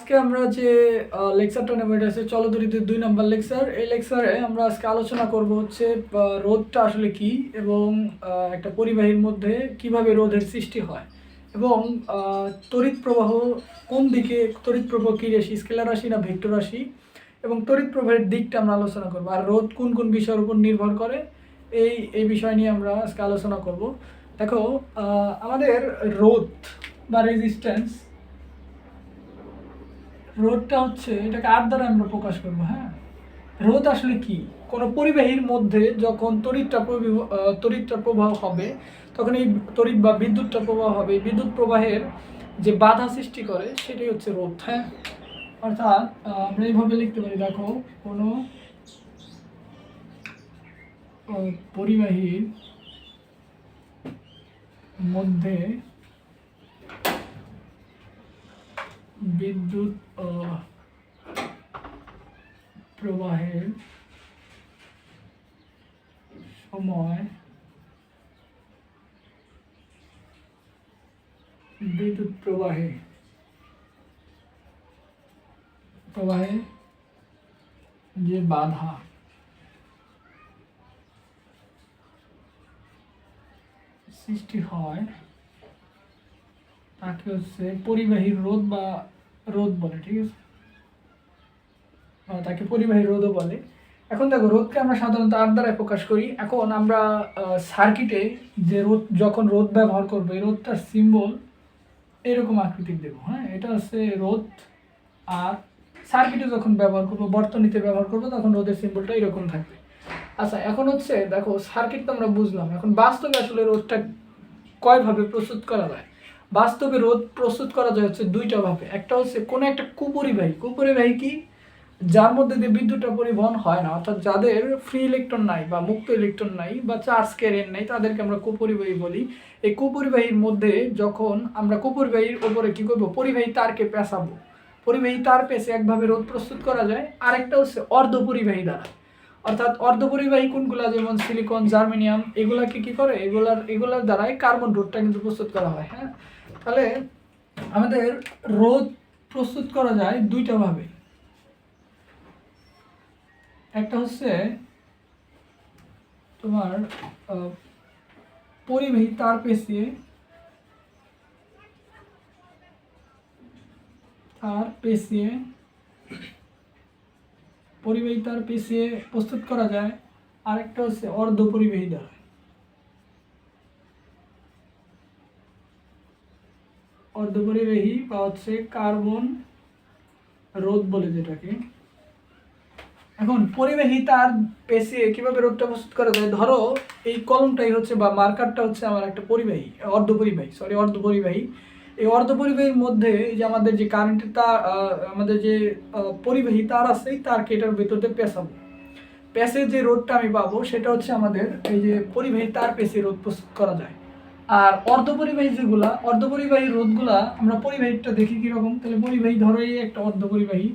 আজকে আমরা যে লেকচারটা নেব এটা হচ্ছে চলতরিতের 2 নম্বর লেকচার। এই লেকচারে আমরা আজকে আলোচনা করব হচ্ছে রোধটা আসলে কি এবং একটা পরিবাহীর মধ্যে কিভাবে রোধের সৃষ্টি হয় এবং তড়িৎ প্রবাহ কোন দিকে, তড়িৎ প্রবাহ কি রাশি, স্কেলার রাশি না ভেক্টর রাশি, এবং তড়িৎ প্রবাহের দিকটা আমরা আলোচনা করব। আর রোধ কোন কোন বিষয়ের উপর নির্ভর করে এই বিষয় নিয়ে আমরা আজকে আলোচনা করব। দেখো, আমাদের রোধ বা রেজিস্ট্যান্স, রোধটা হচ্ছে, এটাকে আর দ্বারা আমরা প্রকাশ করবো। হ্যাঁ, রোধ আসলে কি? কোনো পরিবাহীর মধ্যে যখন তড়িৎটা প্রবাহ হবে, তখন এই তড়িৎ বা বিদ্যুৎটা প্রবাহ হবে, বিদ্যুৎ প্রবাহের যে বাধা সৃষ্টি করে সেটাই হচ্ছে রোধ। হ্যাঁ, অর্থাৎ আমরা এইভাবে লিখতে পারি, দেখো, কোনো পরিবাহীর মধ্যে বিদ্যুৎ প্রবাহের সময় বিদ্যুৎ প্রবাহে যে বাধা সৃষ্টি হয় তাকে হচ্ছে পরিবাহীর রোধ বা রোধ বলে। ঠিক আছে, তাকে পরিবাহী রোধও বলে। এখন দেখো, রোধকে আমরা সাধারণত আর দ্বারা প্রকাশ করি। এখন আমরা সার্কিটে যে রোধ, যখন রোধ ব্যবহার করবো, এই রোধটার সিম্বল এরকম আকৃতির দেবো। হ্যাঁ, এটা হচ্ছে রোধ। আর সার্কিটে যখন ব্যবহার করবো, বর্তনীতে ব্যবহার করবো, তখন রোধের সিম্বলটা এরকম থাকবে। আচ্ছা, এখন হচ্ছে দেখো, সার্কিট তো আমরা বুঝলাম। এখন বাস্তবে আসলে রোধটা কয়ভাবে প্রস্তুত করা যায়? বাস্তবে রোধ প্রস্তুত করা যায় হচ্ছে দুইটা ভাবে। একটা হচ্ছে কোনো একটা কুপরিবাহী কি, যার মধ্যে দিয়ে বিদ্যুৎটা পরিবহন হয় না, অর্থাৎ যাদের ফ্রি ইলেকট্রন নাই বা মুক্ত ইলেকট্রন নাই বা চার্জ ক্যারিয়ার নাই, তাদেরকে আমরা কুপরিবাহী বলি। এই কুপরিবাহীর মধ্যে যখন আমরা কুপরিবাহীর ওপরে কি করবো, পরিবাহী তারকে পেঁচাবো, পরিবাহী তার পেঁচে একভাবে রোধ প্রস্তুত করা যায়। আরেকটা হচ্ছে অর্ধপরিবাহী দ্বারা। অর্থাৎ অর্ধপরিবাহী কোনগুলা, যেমন সিলিকন, জার্মেনিয়াম, এগুলাকে কি করে, এগুলার দ্বারাই কার্বন রোধটা কিন্তু প্রস্তুত করা হয়। হ্যাঁ, তাহলে আমাদের রোধ প্রস্তুত করা যায় দুইটা ভাবে। একটা হচ্ছে তোমার পরিবাহী তার পেঁচিয়ে প্রস্তুত করা যায়। আরেকটা হচ্ছে অর্ধপরিবাহী দ্বারা। অর্ধপরিবাহী বা হচ্ছে কার্বন রোধ বলে যেটাকে। এখন পরিবাহী তার পেঁচিয়ে কিভাবে রোধটা প্রস্তুত করা যায়? ধরো, এই কলমটাই হচ্ছে বা মার্কারটা হচ্ছে আমার একটা অর্ধপরিবাহী। এই অর্ধপরিবাহীর মধ্যে এই যে আমাদের যে কারেন্টের তার, আমাদের যে পরিবাহী তার আছে, এই তারকে এটার ভেতরতে পেঁচাবো। পেঁচে যে রোধটা আমি পাবো সেটা হচ্ছে আমাদের এই যে পরিবাহী তার পেঁচিয়ে রোধ প্রস্তুত করা যায়। আর অর্ধপরিবাহী রোধগুলা আমরা পরিবাহীটা দেখি কিরকম। তাহলে পরিবাহী, ধরো এই একটা অর্ধপরিবাহী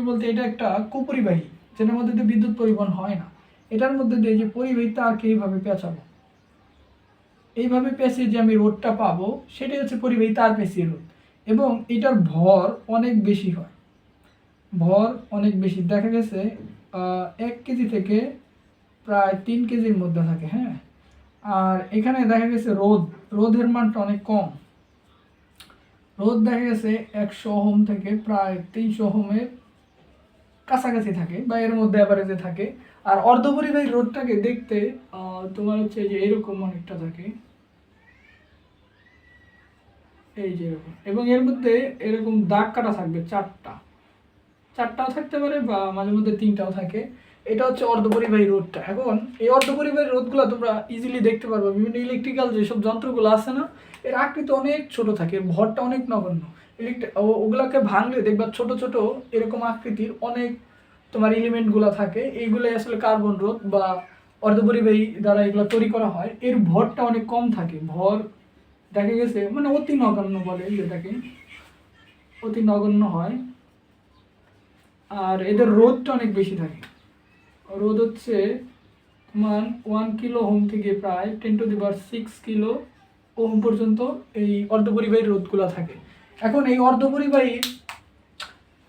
বলতে এটা একটা কুপরিবাহী, যেটার মধ্যে দিয়ে বিদ্যুৎ পরিবহন হয় না। এটার মধ্যে দিয়ে যে পরিবাহী তারকে এইভাবে পেঁচাবো, এইভাবে পেঁচিয়ে যে আমি রোধটা পাবো সেটাই হচ্ছে পরিবাহী তার পেঁচিয়ে রোধ। এবং এটার ভর অনেক বেশি হয়, দেখা গেছে 1 কেজি থেকে প্রায় 3 কেজির মধ্যে থাকে। হ্যাঁ, আর এখানে দেখা গেছে রোধের মানটা অনেক কম। রোধ দেখা গেছে 100 ওহম থেকে প্রায় 300 ওহমের কাছাকাছি থাকে বা এর মধ্যে অ্যাভারেজে থাকে। আর অর্ধপরিবাহী রোধটাকে দেখতে তোমার হচ্ছে যে এরকম অনেকটা থাকে, এই যে এরকম, এবং এর মধ্যে এরকম দাগ কাটা থাকবে, চারটাও থাকতে পারে বা মাঝে মধ্যে 3টাও থাকে। এটা হচ্ছে অর্ধপরিবাহী রোধটা। এখন এই অর্ধপরিবাহী রোধগুলো তোমরা ইজিলি দেখতে পারবে বিভিন্ন ইলেকট্রিক্যাল যেসব যন্ত্রগুলো আছে না, এর আকৃতি অনেক ছোট থাকে, ভরটা অনেক নগণ্য। ওগুলাকে ভাঙলে দেখবা ছোট ছোট এরকম আকৃতির অনেক তোমার এলিমেন্টগুলো থাকে। এইগুলোই আসলে কার্বন রোধ বা অর্ধপরিবাহী দ্বারা এগুলো তৈরি করা হয়। এর ভরটা অনেক কম থাকে, ভর দেখা গেছে মানে অতি নগণ্য বলে, যেটাকে অতি নগণ্য হয়। আর এদের রোধটা অনেক বেশি থাকে। রোধ হচ্ছে তোমার 1 কিলো ওহম থেকে প্রায় 10⁶ কিলো ওহম পর্যন্ত এই অর্ধপরিবাহী রোধগুলো থাকে। এখন এই অর্ধপরিবাহী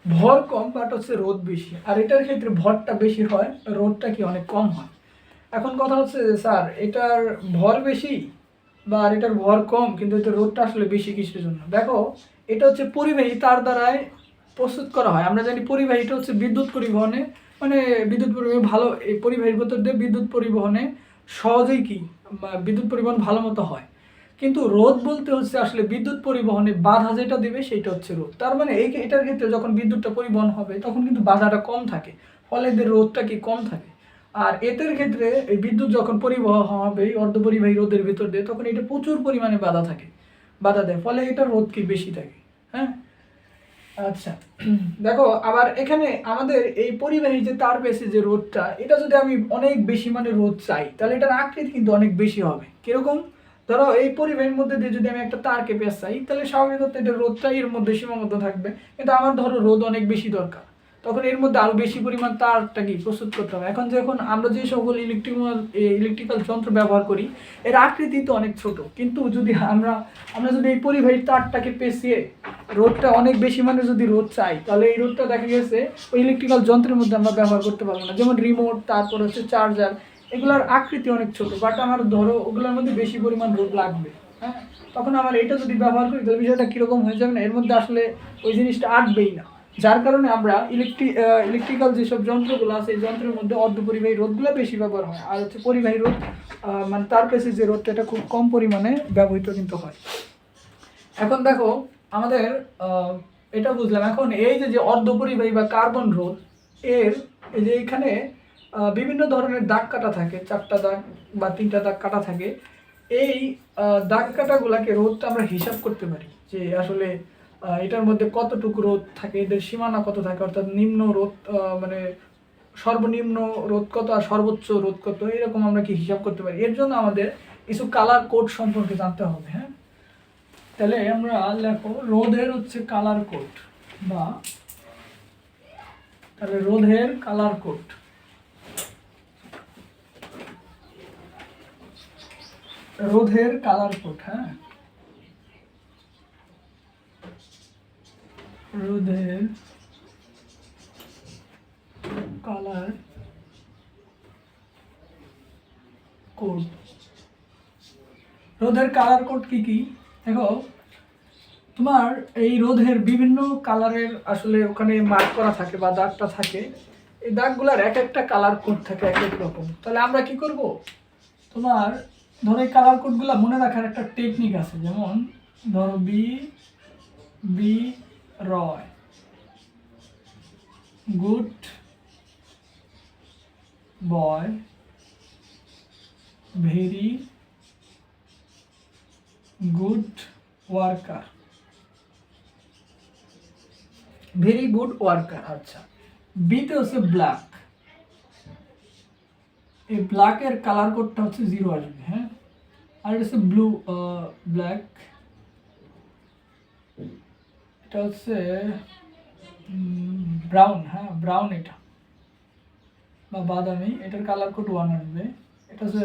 ভর কম বাট হচ্ছে রোদ বেশি, আর এটার ক্ষেত্রে ভরটা বেশি হয়, রোদটা কি অনেক কম হয়। এখন কথা হচ্ছে যে স্যার এটার ভর বেশি বা আর এটার ভর কম কিন্তু এটার রোদটা আসলে বেশি কিসের জন্য? দেখো, এটা হচ্ছে পরিবাহী তার দ্বারাই প্রস্তুত করা হয়। আমরা জানি পরিবাহীটা হচ্ছে বিদ্যুৎ পরিবহনে, মানে বিদ্যুৎ পরিবহন ভালো, এই পরিবাহীর ভেতর দিয়ে বিদ্যুৎ পরিবহনে সহজেই কি বিদ্যুৎ পরিবহন ভালো মতো হয়। কিন্তু রোদ বলতে হচ্ছে আসলে বিদ্যুৎ পরিবহনে বাধা যেটা দেবে সেটা হচ্ছে রোদ। তার মানে এটার ক্ষেত্রে যখন বিদ্যুৎটা পরিবহন হবে তখন কিন্তু বাধাটা কম থাকে, ফলে এদের রোদটা কি কম থাকে। আর এদের ক্ষেত্রে এই বিদ্যুৎ যখন পরিবহন হবে অর্ধপরিবাহী রোদের ভিতর দিয়ে, তখন এটা প্রচুর পরিমাণে বাধা দেয়, ফলে এটা রোদ কি বেশি থাকে। হ্যাঁ, আচ্ছা। দেখো আবার এখানে আমাদের এই পরিবাহী যে তার বেশি যে রোদটা, এটা যদি আমি অনেক বেশি মানে রোদ চাই তাহলে এটার আকৃতি কিন্তু অনেক বেশি হবে। কিরকম? ধরো এই পরিবাহীর মধ্যে দিয়ে যদি আমি একটা তারকে পেঁচাই তাহলে স্বাভাবিকত এটা রোদটা এর মধ্যে সীমাবদ্ধ থাকবে, কিন্তু আমার ধরো রোদ অনেক বেশি দরকার, তখন এর মধ্যে আরো বেশি পরিমাণ তারটা কি প্রস্তুত করতে হবে। এখন যখন আমরা যে সকল ইলেকট্রিক্যাল যন্ত্র ব্যবহার করি এর আকৃতি তো অনেক ছোট, কিন্তু যদি আমরা যদি এই পরিবাহীর তারটাকে পেঁচিয়ে রোদটা অনেক বেশি মানে যদি রোদ চাই তাহলে এই রোদটা দেখা গেছে ওই ইলেকট্রিক্যাল যন্ত্রের মধ্যে আমরা ব্যবহার করতে পারবো না, যেমন রিমোট, তারপর হচ্ছে চার্জার, এগুলোর আকৃতি অনেক ছোট, বাট আমার ধরো ওগুলোর মধ্যে বেশি পরিমাণ রোদ লাগবে। হ্যাঁ, তখন আমার এটা যদি ব্যবহার করি তাহলে বিষয়টা কীরকম হয়ে যাবে না, এর মধ্যে আসলে ওই জিনিসটা আটবেই না, যার কারণে আমরা ইলেকট্রিক্যাল যেসব যন্ত্রগুলো আছে এই যন্ত্রের মধ্যে অর্ধপরিবাহী রোদগুলো বেশি ব্যবহার হয়, আর হচ্ছে পরিবাহী রোদ মানে তার পেছে যে রোদটা এটা খুব কম পরিমাণে ব্যবহৃত কিন্তু হয়। এখন দেখো আমাদের এটা বুঝলাম। এখন এই যে অর্ধপরিবাহী বা কার্বন রোদ, এর এই যে এখানে বিভিন্ন ধরনের দাগ কাটা থাকে, 4টা দাগ বা 3টা দাগ কাটা থাকে। এই দাগ কাটাগুলাকে রোদটা আমরা হিসাব করতে পারি যে আসলে এটার মধ্যে কতটুকু রোদ থাকে, এদের সীমানা কত থাকে, অর্থাৎ নিম্ন রোদ মানে সর্বনিম্ন রোদ কত আর সর্বোচ্চ রোদ কত, এরকম আমরা কি হিসাব করতে পারি। এর জন্য আমাদের কিছু কালার কোড সম্পর্কে জানতে হবে। হ্যাঁ, তাহলে আমরা লেখো রোধের হচ্ছে কালার কোড, বা তাহলে রোধের কালার কোড। রোধের কালার কোড, হ্যাঁ, রোধের কালার কোড। রোধের কালার কোড কি কি? দেখো, তোমার এই রোধের বিভিন্ন কালারের আসলে ওখানে মার্ক করা থাকে বা দাগটা থাকে, এই দাগগুলার এক একটা কালার কোড থাকে এক এক রকম। তাহলে আমরা কি করব, তোমার ধরো এই কালার কোডগুলো মনে রাখার একটা টেকনিক আছে, যেমন ধরো B Roy, good boy, very good worker, very good worker. আচ্ছা, বিতে হচ্ছে ব্ল্যাক, এই ব্ল্যাকের কালার কোডটা হচ্ছে 0 আসবে। হ্যাঁ, আর এটা হচ্ছে ব্ল্যাক, এটা হচ্ছে ব্রাউন। হ্যাঁ, ব্রাউন এটা বা বাদামি, এটার কালার কোড 1 আসবে। এটা হচ্ছে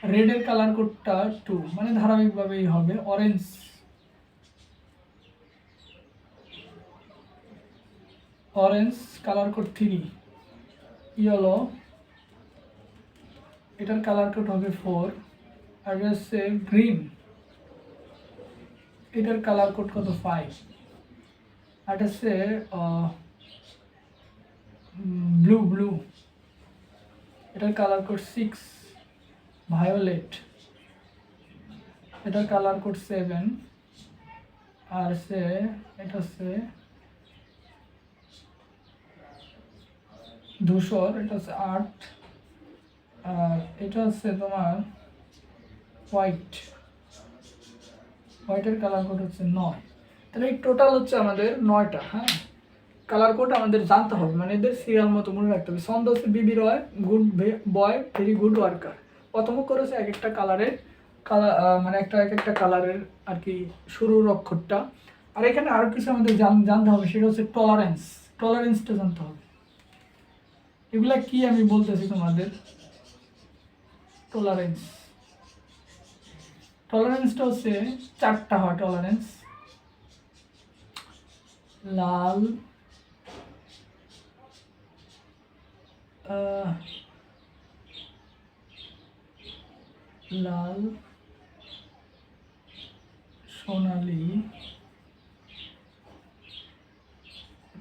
রেডের কালার কোডটা 2, মানে ধারাবাহিকভাবেই হবে। অরেঞ্জ কালার কোড 3, ইয়েলো, এটার কালার কোড হবে 4, আর হচ্ছে গ্রিন, এটার কালার কোড কত 5, আর হচ্ছে ব্লু, এটার কালার কোড 6, ভায়োলেট, এটার কালার কোড 7, আর হচ্ছে এটা হচ্ছে ধূসর, এটা হচ্ছে 8, আর এটা হচ্ছে তোমার হোয়াইটের কালার কোড হচ্ছে 9। তাহলে এই টোটাল হচ্ছে আমাদের 9টা। হ্যাঁ, কালার কোড আমাদের জানতে হবে, মানে এদের সিরিয়াল মতো মনে রাখতে হবে। ছন্দ হচ্ছে BB Roy, good boy, very good worker. প্রথম করেছে এক একটা কালারের মানে এক একটা কালারের আর কি শুরুর অক্ষরটা। আর এখানে আরো কিছু আমাদের জানতে হবে, সেটা হচ্ছে টলারেন্সটা জানতে হবে। এগুলা কি আমি বলতেছি তোমাদের, টলারেন্সটা হচ্ছে 4টা হয় টলারেন্স। লাল লাল সোনালি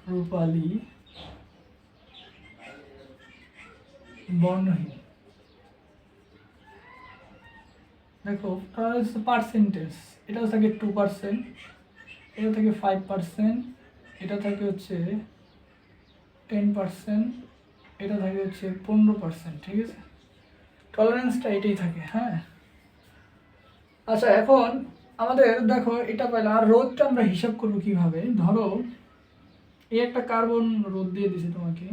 রূপালি বর্ণহীন। দেখো পার্সেন্টেজ, এটাও থাকে 2%, এটা থাকে 5%, এটা থাকে হচ্ছে 10%, এটা থাকে হচ্ছে 15%। ঠিক আছে, টলারেন্সটা এটাই থাকে। হ্যাঁ, আচ্ছা এখন আমাদের দেখো এটা পাইলাম। আর রোধটা আমরা হিসাব করবো কিভাবে? ধরো এই একটা কার্বন রোধ দিয়ে দিছি তোমাকে,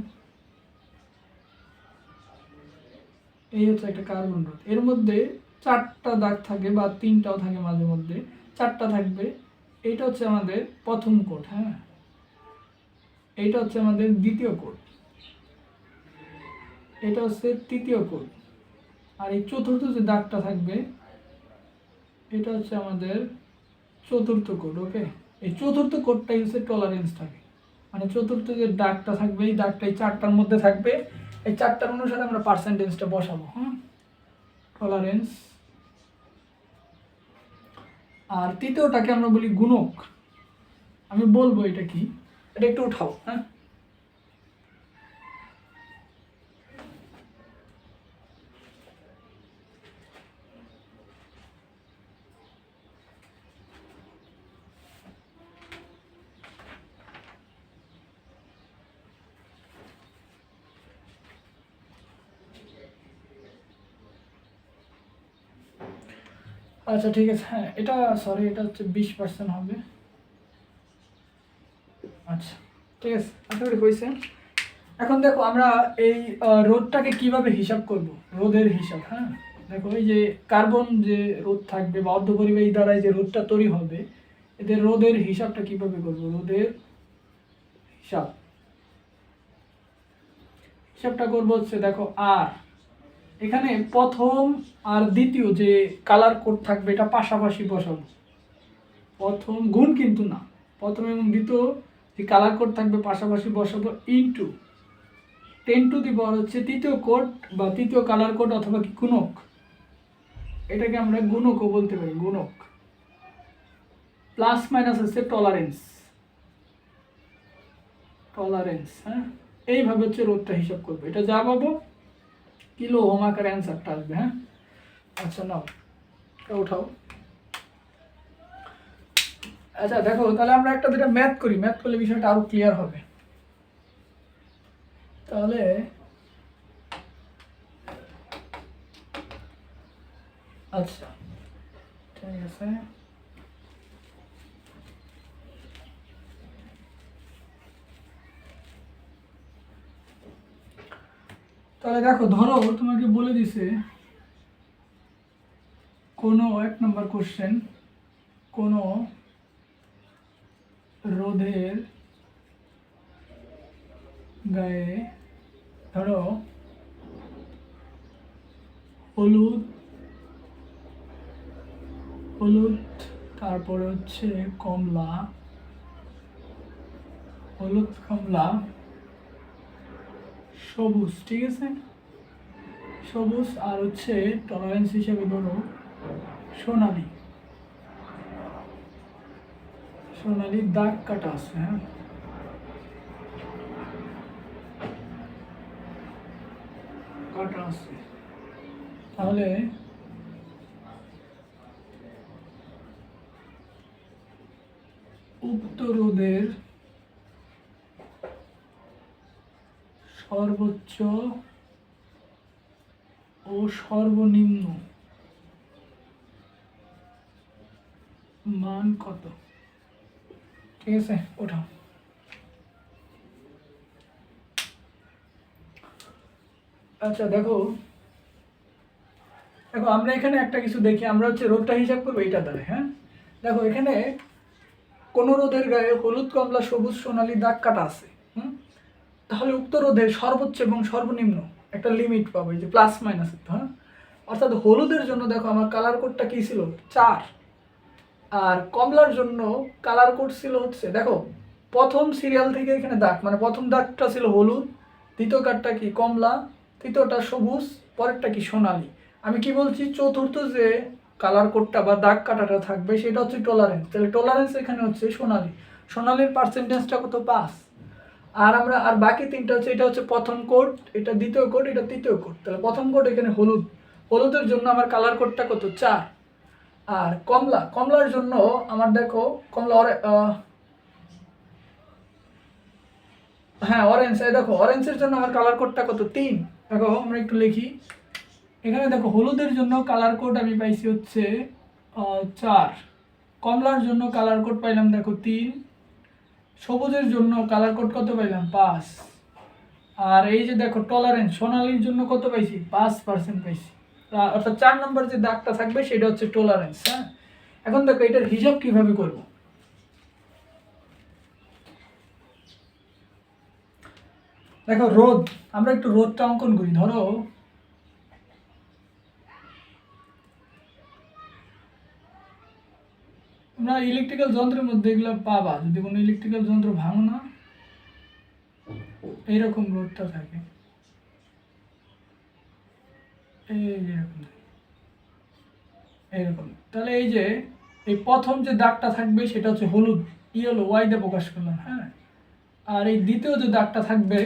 এই হচ্ছে একটা কার্বন রোধ। এর মধ্যে 4টা দাগ থাকে বা 3টাও থাকে, মাঝে মধ্যে 4টা থাকবে। এইটা হচ্ছে আমাদের প্রথম কোড। হ্যাঁ, এইটা হচ্ছে আমাদের দ্বিতীয় কোড, এটা হচ্ছে তৃতীয় কোড, আর এই চতুর্থ যে দাগটা থাকবে এটা হচ্ছে আমাদের চতুর্থ কোড। ওকে, এই চতুর্থ কোডটাই হচ্ছে টলারেন্স থাকে। মানে চতুর্থ যে দাগটা থাকবে এই দাগটা এই 4টার মধ্যে থাকবে, এই 4টার অনুসারে আমরা পার্সেন্টেজটা বসাবো। হ্যাঁ, টলারেন্স। আর তৃতীয়টাকে আমরা বলি গুণক। আমি বলবো এটা কি, এটা একটু উঠাও। হ্যাঁ, আচ্ছা ঠিক আছে। হ্যাঁ, এটা সরি, এটা হচ্ছে 20% হবে। আচ্ছা ঠিক আছে, আশা করি হয়েছে। এখন দেখো আমরা এই রোধটাকে কিভাবে হিসাব করব, রোধের হিসাব। হ্যাঁ, দেখো এই যে কার্বন যে রোধ থাকবে বা অর্ধপরিবাহী দ্বারাই যে রোধটা তৈরি হবে, এদের রোধের হিসাবটা কিভাবে করব? রোধের হিসাব হিসাবটা করবো হচ্ছে, দেখো আর এখানে প্রথম আর দ্বিতীয় যে কালার কোড থাকবে এটা পাশাপাশি বসাবো। প্রথম গুণ কিন্তু না, প্রথম এবং দ্বিতীয় যে কালার কোড থাকবে পাশাপাশি বসাবো, ইনটু 10⁻⁴ হচ্ছে তৃতীয় কোড বা তৃতীয় কালার কোড অথবা কি গুণক, এটাকে আমরা গুণকও বলতে পারি, গুণক। প্লাস মাইনাস হচ্ছে টলারেন্স, টলারেন্স। হ্যাঁ, এইভাবে হচ্ছে রোধটা হিসাব করবো। এটা যা পাবো কিলো ওহম আকারে অ্যান্সারটা আসবে। হ্যাঁ, আচ্ছা নাও এটা উঠাও। আচ্ছা দেখো, তাহলে আমরা একটা দুটা ম্যাথ করি, ম্যাথ করলে বিষয়টা আরো ক্লিয়ার হবে। তাহলে আচ্ছা ঠিক আছে, তাহলে দেখো ধরো তোমাকে বলে দিছে কোনো 1 নম্বর কোশ্চেন, কোনো রোধের গায়ে ধরো হলুদ হলুদ, তারপরে হচ্ছে কমলা, হলুদ কমলা সবুজ। ঠিক আছে, সবুজ, আর হচ্ছে টলারেন্স হিসেবে ধরো সোনালি, সোনালি দাগ কাটা আছে। হ্যাঁ, কাটা আছে। তাহলে উক্ত রোধের সর্বোচ্চ ও সর্বনিম্ন মান কত? ঠিক আছে, ওঠাও। আচ্ছা দেখো, দেখো আমরা এখানে একটা কিছু দেখি, আমরা হচ্ছে রোধটা হিসাব করবো এইটা দ্বারা। হ্যাঁ, দেখো এখানে কোনো রোধের গায়ে হলুদ কমলা সবুজ সোনালি দাগ কাটা আছে। তাহলে উক্ত রোধের সর্বোচ্চ এবং সর্বনিম্ন একটা লিমিট পাবো, এই যে প্লাস মাইনাস। হ্যাঁ, অর্থাৎ হলুদের জন্য দেখো আমার কালার কোডটা কি ছিল 4, আর কমলার জন্য কালার কোড ছিল হচ্ছে দেখো প্রথম সিরিয়াল থেকে এখানে দাগ, মানে প্রথম দাগটা ছিল হলুদ, দ্বিতীয় কার্ডটা কি কমলা, তৃতীয়টা সবুজ, পরেরটা কি সোনালি। আমি কি বলছি, চতুর্থ যে কালার কোডটা বা দাগ কাটাটা থাকবে সেটা হচ্ছে টলারেন্স। তাহলে টলারেন্স এখানে হচ্ছে সোনালি, সোনালির পার্সেন্টেজটা কত, 5। আর বাকি তিনটা হচ্ছে, এটা হচ্ছে প্রথম কোড, এটা দ্বিতীয় কোড, এটা তৃতীয় কোড। তাহলে প্রথম কোড এখানে হলুদ, হলুদের জন্য আমার কালার কোডটা কত, 4। আর কমলার জন্য আমার দেখো হ্যাঁ অরেঞ্জ, এই দেখো অরেঞ্জের জন্য আমার কালার কোডটা কত, 3। দেখো আমরা একটু লিখি এখানে, দেখো হলুদের জন্য কালার কোড আমি পাইছি হচ্ছে 4, কমলার জন্য কালার কোড পাইলাম দেখো 3, সবুজের জন্য কালার কোড কত পাইলাম, 5। আর এই যে দেখো টলারেন্স সোনালির জন্য কত পাইছি, 5% পাইছি। অর্থাৎ 4 নম্বর যে দাগটা থাকবে সেটা হচ্ছে টলারেন্স। হ্যাঁ, এখন দেখো এটার হিসাব কিভাবে করব। দেখো রোদ, আমরা একটু রোদটা অঙ্কন করি। ধরো তোমরা ইলেকট্রিক্যাল যন্ত্রের মধ্যে এগুলো পাবা, যদি কোনো ইলেকট্রিক্যাল যন্ত্র ভাঙো না, এইরকম রোদটা থাকে, এইরকম এইরকম। তাহলে এই যে এই প্রথম যে দাগটা থাকবে সেটা হচ্ছে হলুদ, ইয়েলো, ওয়াই দিয়ে প্রকাশ করলাম। হ্যাঁ, আর এই দ্বিতীয় যে দাগটা থাকবে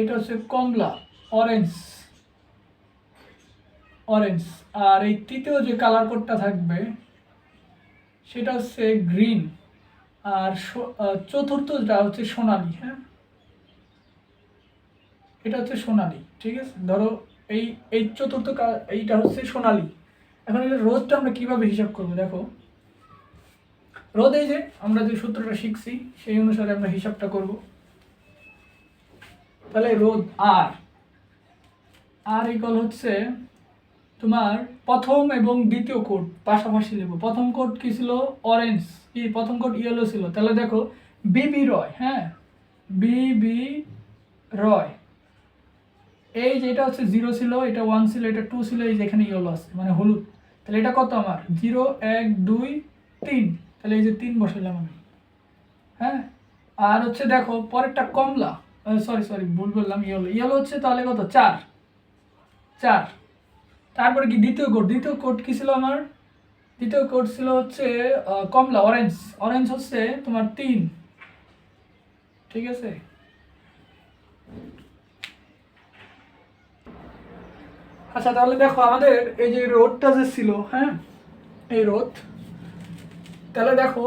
এটা হচ্ছে কমলা, অরেঞ্জ অরেঞ্জ। আর এই তৃতীয় যে কালার কোডটা থাকবে সেটা হচ্ছে গ্রিন। আর চতুর্থটা হচ্ছে সোনালি। হ্যাঁ, এটা হচ্ছে সোনালি, ঠিক আছে। ধরো এই এই চতুর্থ এইটা হচ্ছে সোনালি। এখন এই রোদটা আমরা কিভাবে হিসাব করবো, দেখো রোদ এই যে আমরা যে সূত্রটা শিখছি সেই অনুসারে আমরা হিসাবটা করব। তাহলে রোদ আর ইকুয়াল হচ্ছে তোমার প্রথম এবং দ্বিতীয় কোড পাশাপাশি নেব। প্রথম কোড কি ছিল, অরেঞ্জ, কি প্রথম কোড ইয়েলো ছিল। তাহলে দেখো বিবি রয়, হ্যাঁ বিবি রয়, এই যে এটা হচ্ছে 0 ছিল, এটা 1 ছিল, এটা 2 ছিল, এই যে এখানে ইয়েলো আছে মানে হলুদ। তাহলে এটা কত আমার 0 1 2 3, তাহলে এই যে 3 বসাইলাম আমি। হ্যাঁ, আর হচ্ছে দেখো পরেরটা কমলা, সরি ভুল বললাম, ইয়েলো হচ্ছে তাহলে কত 4। তারপরে কি দ্বিতীয় কোড কি ছিল আমার, দ্বিতীয় কোড ছিল হচ্ছে কমলা, অরেঞ্জ হচ্ছে তোমার 3, ঠিক আছে। আচ্ছা তাহলে দেখো আমাদের এই যে রোদটা যে ছিল, হ্যাঁ এই রোদ, তাহলে দেখো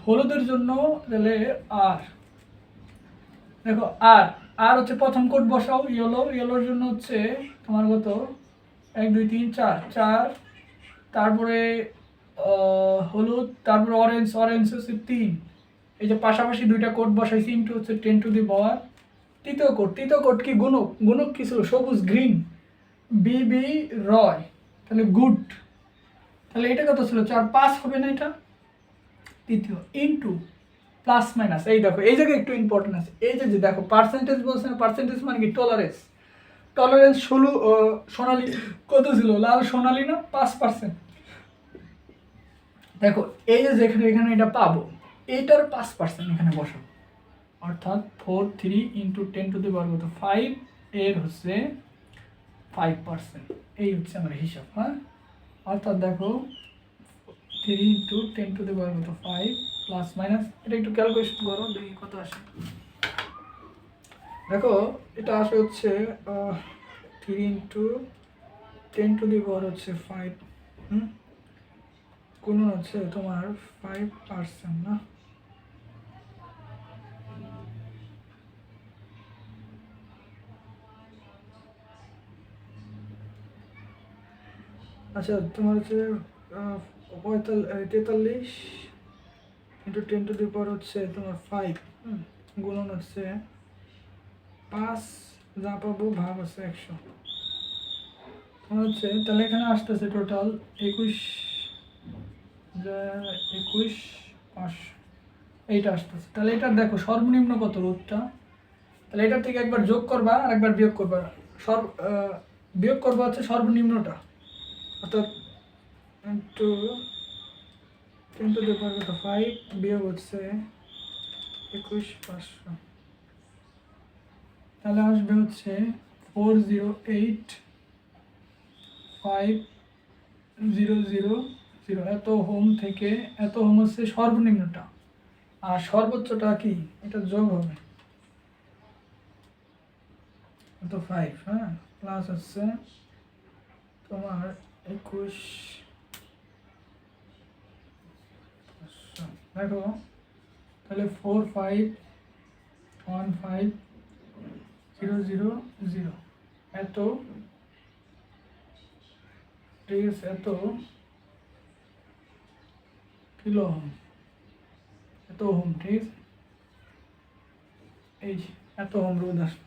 হলুদের জন্য তাহলে আর দেখো আর হচ্ছে প্রথম কোড বসাও, ইয়েলোর জন্য হচ্ছে তোমার কত 1 2 3 4, তারপরে হলুদ, তারপরে অরেঞ্জ হচ্ছে 3। এই যে পাশাপাশি দুইটা কোড বসাইছি, ইন্টু হচ্ছে 10 টু দি পাওয়ার। তৃতীয় কোড কি, গুণক কি ছিল, সবুজ, গ্রিন, বিবি রয়, তাহলে গুড। তাহলে এটা কত ছিল 4, 5 হবে না এটা, তৃতীয় ইন্টু প্লাস মাইনাস। এই দেখো এই জায়গায় একটু ইম্পর্টেন্ট আছে, এই যে দেখো পার্সেন্টেজ বলছে না, পার্সেন্টেজ মানে কি টলারেন্স সোনালি কত ছিল, লাল সোনালি না 5%। দেখো এই যে যেখানে এখানে এটা পাবো, এইটার 5% এখানে বসাবো, অর্থাৎ 4 3 ইন্টু 10 টু দি পাওয়ার কত 5, এর হচ্ছে 5%। এই হচ্ছে আমার হিসাব। হ্যাঁ, অর্থাৎ দেখো 3 ইন্টু 10 টু দি পাওয়ার কত 5 প্লাস মাইনাস, এটা একটু ক্যালকুলেশন করো দেখি কত আসে। দেখো এটা আসে হচ্ছে 3 ইন্টু 10 টু দি পাওয়ার হচ্ছে 5, গুণন হচ্ছে তোমার 5% না, আচ্ছা তোমার হচ্ছে 43 ইন্টু 10 টু দি পাওয়ার হচ্ছে তোমার 5, গুণন হচ্ছে 5, যা পাবো ভাগ হচ্ছে 100, তোমার হচ্ছে তাহলে এখানে আসতেছে টোটাল 21,500 এইটা আসতেছে। তাহলে এটা দেখো সর্বনিম্ন কত রোধটা, তাহলে এটার থেকে একবার যোগ করবা আর একবার বিয়োগ করবা, বিয়োগ করবা হচ্ছে সর্বনিম্নটা, অর্থাৎ ইন্টু 10 টু দি পাওয়ার কত 5 বিয়োগ হচ্ছে 21500, তাহলে আসবে হচ্ছে 408500। এত হোম থেকে এত হোম হচ্ছে সর্বনিম্নটা, আর সর্বোচ্চটা কি এটা যোগ হবে, তো 5, হ্যাঁ, প্লাস হচ্ছে তোমার 21500। দেখো তাহলে 4515000 এত, ঠিক আছে, এত কিলো হোম, এত হোম, ঠিক আছে, এই এত হোম রোদ আসবে।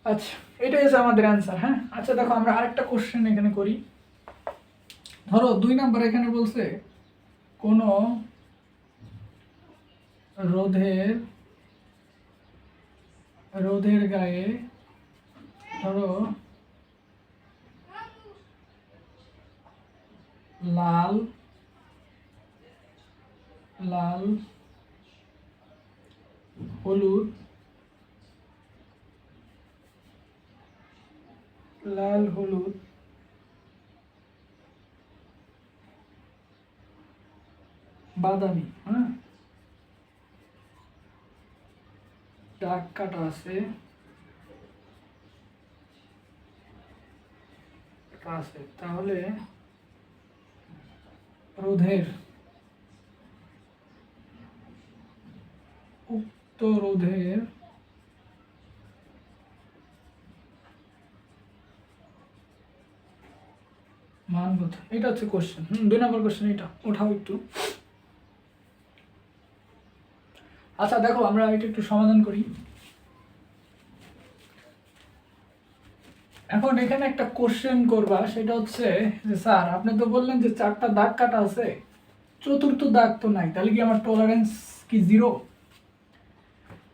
আচ্ছা, এটাই হচ্ছে আমাদের অ্যান্সার। হ্যাঁ, আচ্ছা দেখো আমরা আরেকটা কোশ্চেন এখানে করি। ধরো 2 নাম্বার এখানে বলছে কোন রোধের গায়ে ধরো লাল হলুদ বাদামি, হ্যাঁ, দাগ কাটা আছে, তাহলে উক্ত রোধের মান কত? এটা হচ্ছে কোশ্চেন। 2 নম্বর কোশ্চেন, এটা ওঠাও একটু। আচ্ছা দেখো আমরা এটা একটু সমাধান করি। এখন এখানে একটা কোশ্চেন করবা, সেটা হচ্ছে যে স্যার আপনি তো বললেন যে 4টা দাগ কাটা আছে, চতুর্থ দাগ তো নাই, তাহলে কি আমার টলারেন্স কি 0?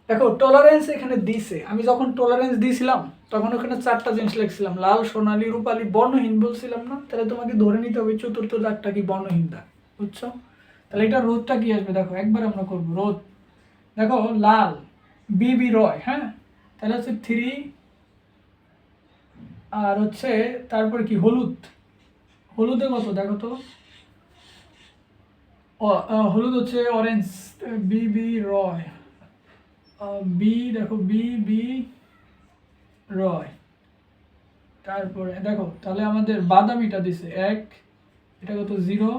দেখো টলারেন্স এখানে দিছে, আমি যখন টলারেন্স দিয়েছিলাম তখন ওখানে 4টা জিনিস লিখছিলাম, লাল, সোনালী, রূপালী, বর্ণহীন বলছিলাম না? তাহলে তোমাকে ধরে নিতে হবে চতুর্থ দাগটা কি বর্ণহীন দাগ, বুঝছো? তাহলে এটা রোধটা কি আসবে, দেখো একবার আমরা করব রোধ। দেখো লাল বিবি রয়, হ্যাঁ, তাহলে হচ্ছে 3, আর হচ্ছে তারপর কি হলুদে কত দেখো তো, হলুদ হচ্ছে অরেঞ্জ, বিবি রয়, দেখো বিবি রয়। তারপরে দেখো তাহলে আমাদের বাদামিটা দিছে 1, এটা কত 0,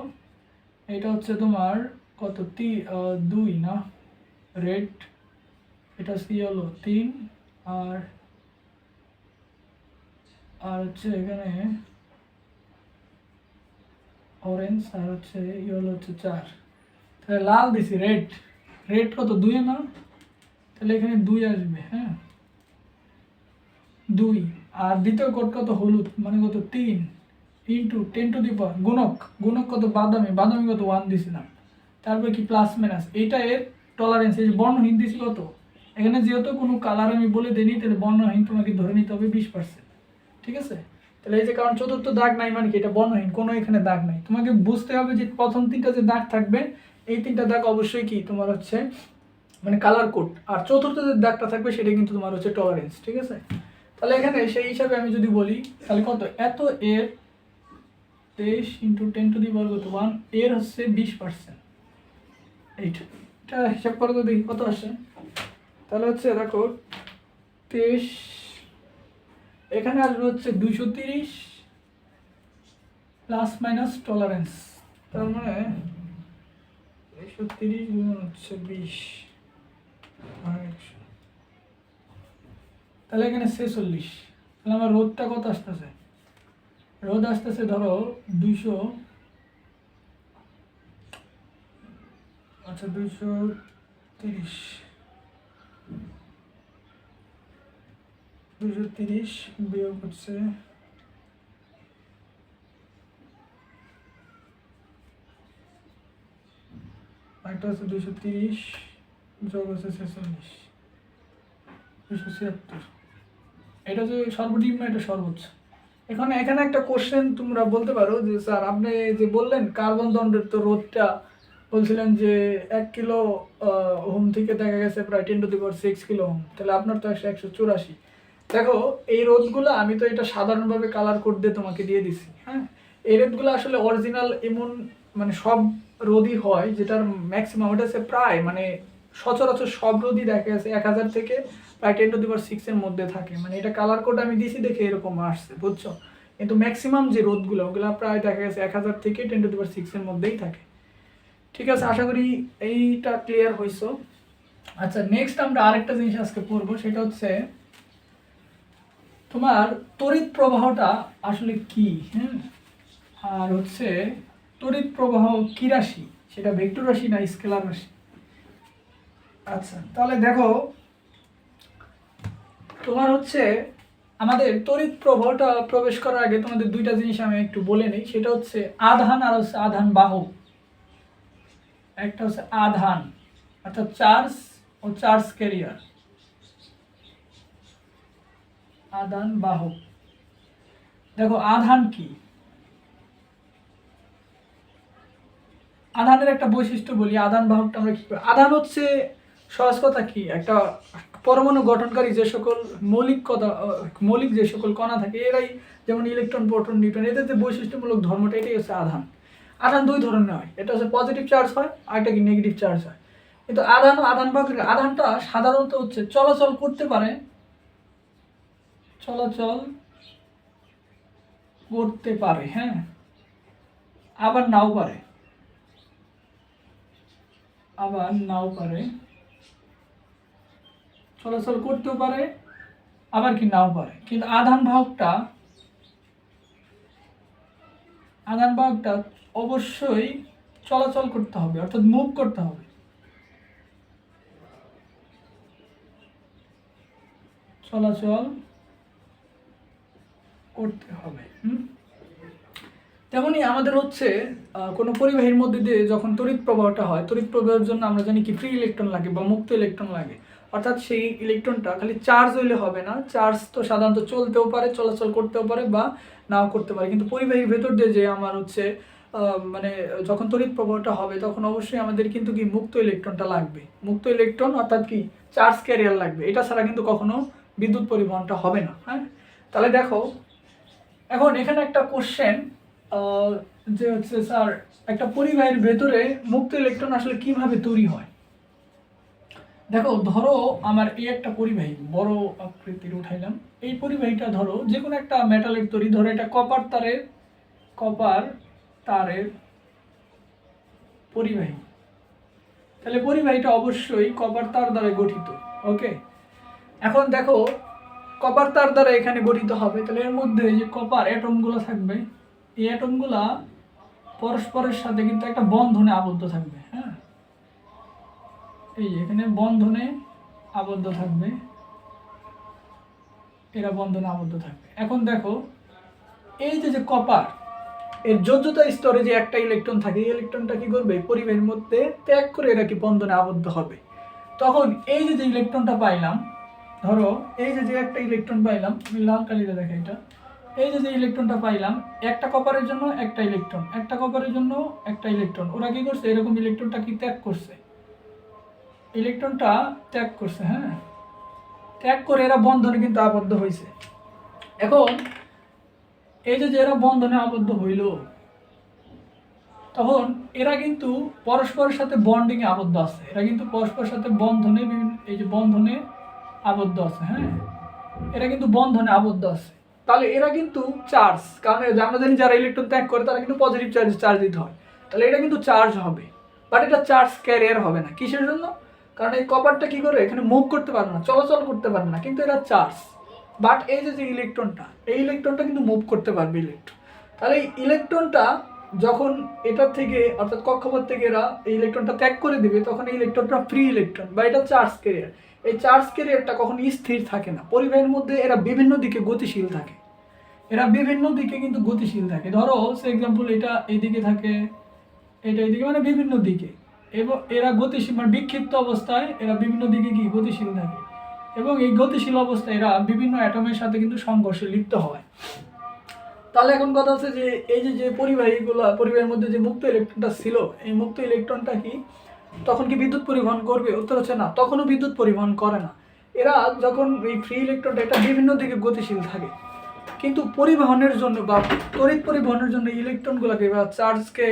এটা হচ্ছে তোমার কত 2 না, রেড, এটা হচ্ছে ইয়েলো 3, আর হচ্ছে এখানে অরেঞ্জ, আর হচ্ছে ইয়েলো হচ্ছে 4। তাহলে লাল দিছি, রেড কত 2 না, তাহলে এখানে 2 আসবে, হ্যাঁ 2। আর দ্বিতীয় কোড কত হলুদ, মানে কত 3 ইন্টু 10 টু দি পাওয়ার গুণক কত বাদামি কত 1 দিছিলাম, তারপর কি প্লাস মাইনাস, এইটা এর টলারেন্স। এই বর্ণহীন দিছি কত, এখানে যেহেতু কোনো কালার আমি বলে দিইনি, তাহলে বর্ণহীন তোমাকে ধরে নিতে হবে 20%, ঠিক আছে? তাহলে এই যে কারণ চতুর্থ দাগ নাই মানে কি এটা বর্ণহীন, কোনো এখানে দাগ নাই। তোমাকে বুঝতে হবে যে প্রথম 3টা যে দাগ থাকবে এই 3টা দাগ অবশ্যই কি তোমার হচ্ছে মানে কালার কোড, আর চতুর্থ যে দাগটা থাকবে সেটা কিন্তু তোমার হচ্ছে টলারেন্স, ঠিক আছে? তাহলে এখানে সেই হিসাবে আমি যদি বলি তাহলে কত, এত এর 23 ইন্টু 10 টু দি পাওয়ার কত 1, এর হচ্ছে 20%, এটা হিসাব করে তো দেখি কত আসে। তাহলে হচ্ছে দেখো 23, এখানে আসবে হচ্ছে 230 প্লাস মাইনাস টলারেন্স, তার মানে 230 গুণ হচ্ছে 20 আর 100, তাহলে এখানে 46। তাহলে আমার রোধটা কত আসতেছে, রোধ আসতেছে ধরো 200, আচ্ছা 230 বিয়োগ হচ্ছে একটা হচ্ছে 230 যোগ হচ্ছে 46, 276। এটা যে সর্বনিম্ন, এটা সর্বোচ্চ। এখানে এখানে একটা কোশ্চেন তোমরা বলতে পারো যে স্যার আপনি যে বললেন কার্বন দণ্ডের তো রোধটা বলছিলেন যে 1 কিলো ওহম থেকে দেখা গেছে প্রায় 10⁶ কিলো ওহম, তাহলে আপনার তো 184। দেখো এই রোধগুলো আমি তো এটা সাধারণভাবে কালার কোড দিয়ে তোমাকে দিয়ে দিছি, হ্যাঁ। এই রোধগুলো আসলে অরিজিনাল এমন মানে সব রোধই হয় যেটার ম্যাক্সিমাম এটা হচ্ছে প্রায় মানে সচরাচর সব রোধই দেখা গেছে 1000 থেকে প্রায় 10⁶ এর মধ্যে থাকে, মানে এটা কালার কোড আমি দিছি দেখে এরকম আসছে, বুঝছো। কিন্তু ম্যাক্সিমাম যে রোধগুলো ওগুলো প্রায় দেখা গেছে 1000 থেকে 10⁶ এর মধ্যেই থাকে। ঠিক আছে, আশা করি এইটা ক্লিয়ার হইছো। আচ্ছা, নেক্সট আমরা আরেকটা জিনিস আজকে পড়বো, সেটা হচ্ছে তোমার তড়িৎ প্রবাহটা আসলে কি, হ্যাঁ। আর হচ্ছে তড়িৎ প্রবাহ কি রাশি, সেটা ভেক্টর রাশি না স্কেলার রাশি। আচ্ছা, তাহলে দেখো তোমার হচ্ছে আমাদের তড়িৎ প্রবাহটা প্রবেশ করার আগে তোমাদের দুইটা জিনিস আমি একটু বলে নিই, সেটা হচ্ছে আধান আর হচ্ছে আধান বাহক। একটা হচ্ছে আধান অর্থাৎ চার্জ ও চার্জ ক্যারিয়ার, আধান বাহক। দেখো আধান কি, আধানের একটা বৈশিষ্ট্য বলি, আধান বাহকটা আমরা কি করি। আধান হচ্ছে সহজ কথা কি, একটা পরমাণু গঠনকারী যে সকল মৌলিক যে সকল কণা থাকে এরাই, যেমন ইলেকট্রন, প্রোটন, নিউট্রন, এদের যে বৈশিষ্ট্যমূলক ধর্মটা এটাই হচ্ছে আধান। আধান দুই ধরনের হয়, এটা হচ্ছে পজিটিভ চার্জ হয় আর একটা কি নেগেটিভ চার্জ হয়। কিন্তু আধান ও আধান বাহকের আধানটা সাধারণত হচ্ছে চলাচল করতে পারে, চলাচল করতে পারে, হ্যাঁ, আবার নাও পারে, আবার নাও পারে, চলাচল করতেও পারে আবার কি নাও পারে। কিন্তু আধান বাহকটা অবশ্যই চলাচল করতে হবে, অর্থাৎ মুভ করতে হবে, চলাচল করতে হবে। তেমনি আমাদের হচ্ছে কোনো পরিবাহীর মধ্যে দিয়ে যখন তড়িৎ প্রবাহটা হয়, তড়িৎ প্রবাহের জন্য আমরা জানি কি ফ্রি ইলেকট্রন লাগে বা মুক্ত ইলেকট্রন লাগে, অর্থাৎ সেই ইলেকট্রনটা খালি চার্জ হইলে হবে না, চার্জ তো সাধারণত চলতেও পারে, চলাচল করতেও পারে বা নাও করতে পারে। কিন্তু পরিবাহীর ভেতর দিয়ে যে আমার হচ্ছে মানে যখন তড়িৎ প্রবাহটা হবে তখন অবশ্যই আমাদের কিন্তু কি মুক্ত ইলেকট্রনটা লাগবে, মুক্ত ইলেকট্রন অর্থাৎ কি চার্জ ক্যারিয়ার লাগবে, এটা ছাড়া কিন্তু কখনো বিদ্যুৎ পরিবহনটা হবে না, হ্যাঁ। তাহলে দেখো এখন এখানে একটা কোশ্চেন যে হচ্ছে স্যার একটা পরিবাহীর ভেতরে মুক্ত ইলেকট্রন আসলে কিভাবে তৈরি হয়। দেখো ধরো আমার এই একটা পরিবাহী বড় আকৃতির উঠাইলাম, এই পরিবাহীটা ধরো যে কোনো একটা মেটালের তৈরি, ধরো এটা কপার তারের পরিবাহী, তাহলে পরিবাহীটা অবশ্যই কপার তার দ্বারা গঠিত। ওকে, এখন দেখো কপার তার দ্বারা এখানে গঠিত হবে, তাহলে এর মধ্যে যে কপার অ্যাটমগুলো থাকবে, এই অ্যাটমগুলা পরস্পরের সাথে কিন্তু একটা বন্ধনে আবদ্ধ থাকবে, হ্যাঁ, এই এখানে বন্ধনে আবদ্ধ থাকবে, এরা বন্ধনে আবদ্ধ থাকবে। এখন দেখো এই যে কপার এর যোজ্যতা স্তরে যে একটা ইলেকট্রন থাকে, এই ইলেকট্রনটা কি করবে পরিবাহীর মধ্যে ত্যাগ করে এরা কি বন্ধনে আবদ্ধ হবে। তখন এই যে ইলেকট্রনটা পাইলাম, ধরো এই যে একটা ইলেকট্রন পাইলাম, আমি লাল কালিতে দেখা এটা, এই যে ইলেকট্রনটা পাইলাম একটা কপারের জন্য একটা ইলেকট্রন, একটা কপারের জন্য একটা ইলেকট্রন, ওরা কি করছে এরকম ইলেকট্রনটা কি ত্যাগ করছে, ইলেকট্রনটা ত্যাগ করছে, হ্যাঁ, ত্যাগ করে এরা বন্ধনে কিন্তু আবদ্ধ হয়েছে। এখন এই যে এরা বন্ধনে আবদ্ধ হইল, তখন এরা কিন্তু পরস্পরের সাথে বন্ডিংয়ে আবদ্ধ আছে, এরা কিন্তু পরস্পরের সাথে বন্ধনে এই যে বন্ধনে আবদ্ধ আছে, হ্যাঁ, এরা কিন্তু বন্ধনে আবদ্ধ আছে। তাহলে এরা কিন্তু চার্জ, কারণ আমরা জানি যারা ইলেকট্রন ত্যাগ করে তারা কিন্তু পজিটিভ চার্জ দিতে হয়, তাহলে এটা কিন্তু চার্জ হবে, বাট এটা চার্জ ক্যারিয়ার হবে না। কিসের জন্য? কারণ এই কপারটা কি করে এখানে মুভ করতে পারে না, চলাচল করতে পারে না, কিন্তু এরা চার্জ। বাট এই যে ইলেকট্রনটা, এই ইলেকট্রনটা কিন্তু মুভ করতে পারবে ইলেকট্রন। তাহলে এই ইলেকট্রনটা যখন এটার থেকে অর্থাৎ কক্ষপথ থেকে এরা এই ইলেকট্রনটা ত্যাগ করে দিবে, তখন এই ইলেকট্রনটা ফ্রি ইলেকট্রন বা এটা চার্জ ক্যারিয়ার। এই চার্জ ক্যারিয়ারটা কখনো স্থির থাকে না, পরিবাহীর মধ্যে এরা বিভিন্ন দিকে গতিশীল থাকে, এরা বিভিন্ন দিকে কিন্তু গতিশীল থাকে। ধরো সে এক্সাম্পল এটা এইদিকে থাকে, এটা এইদিকে, মানে বিভিন্ন দিকে, এবং এরা গতিশীল মানে বিক্ষিপ্ত অবস্থায় এরা বিভিন্ন দিকে কি গতিশীল থাকে, এবং এই গতিশীল অবস্থায় এরা বিভিন্ন অ্যাটমের সাথে কিন্তু সংঘর্ষে লিপ্ত হয়। তাহলে এখন কথা হচ্ছে যে এই যে পরিবাহের মধ্যে যে মুক্ত ইলেকট্রনটা ছিল, এই মুক্ত ইলেকট্রনটা কি তখন কি বিদ্যুৎ পরিবহন করবে? উত্তর হচ্ছে না, তখনও বিদ্যুৎ পরিবহন করে না। এরা যখন এই ফ্রি ইলেকট্রনটা এটা বিভিন্ন দিকে গতিশীল থাকে, কিন্তু পরিবহনের জন্য বা তড়িৎ পরিবহনের জন্য ইলেকট্রনগুলোকে বা চার্জকে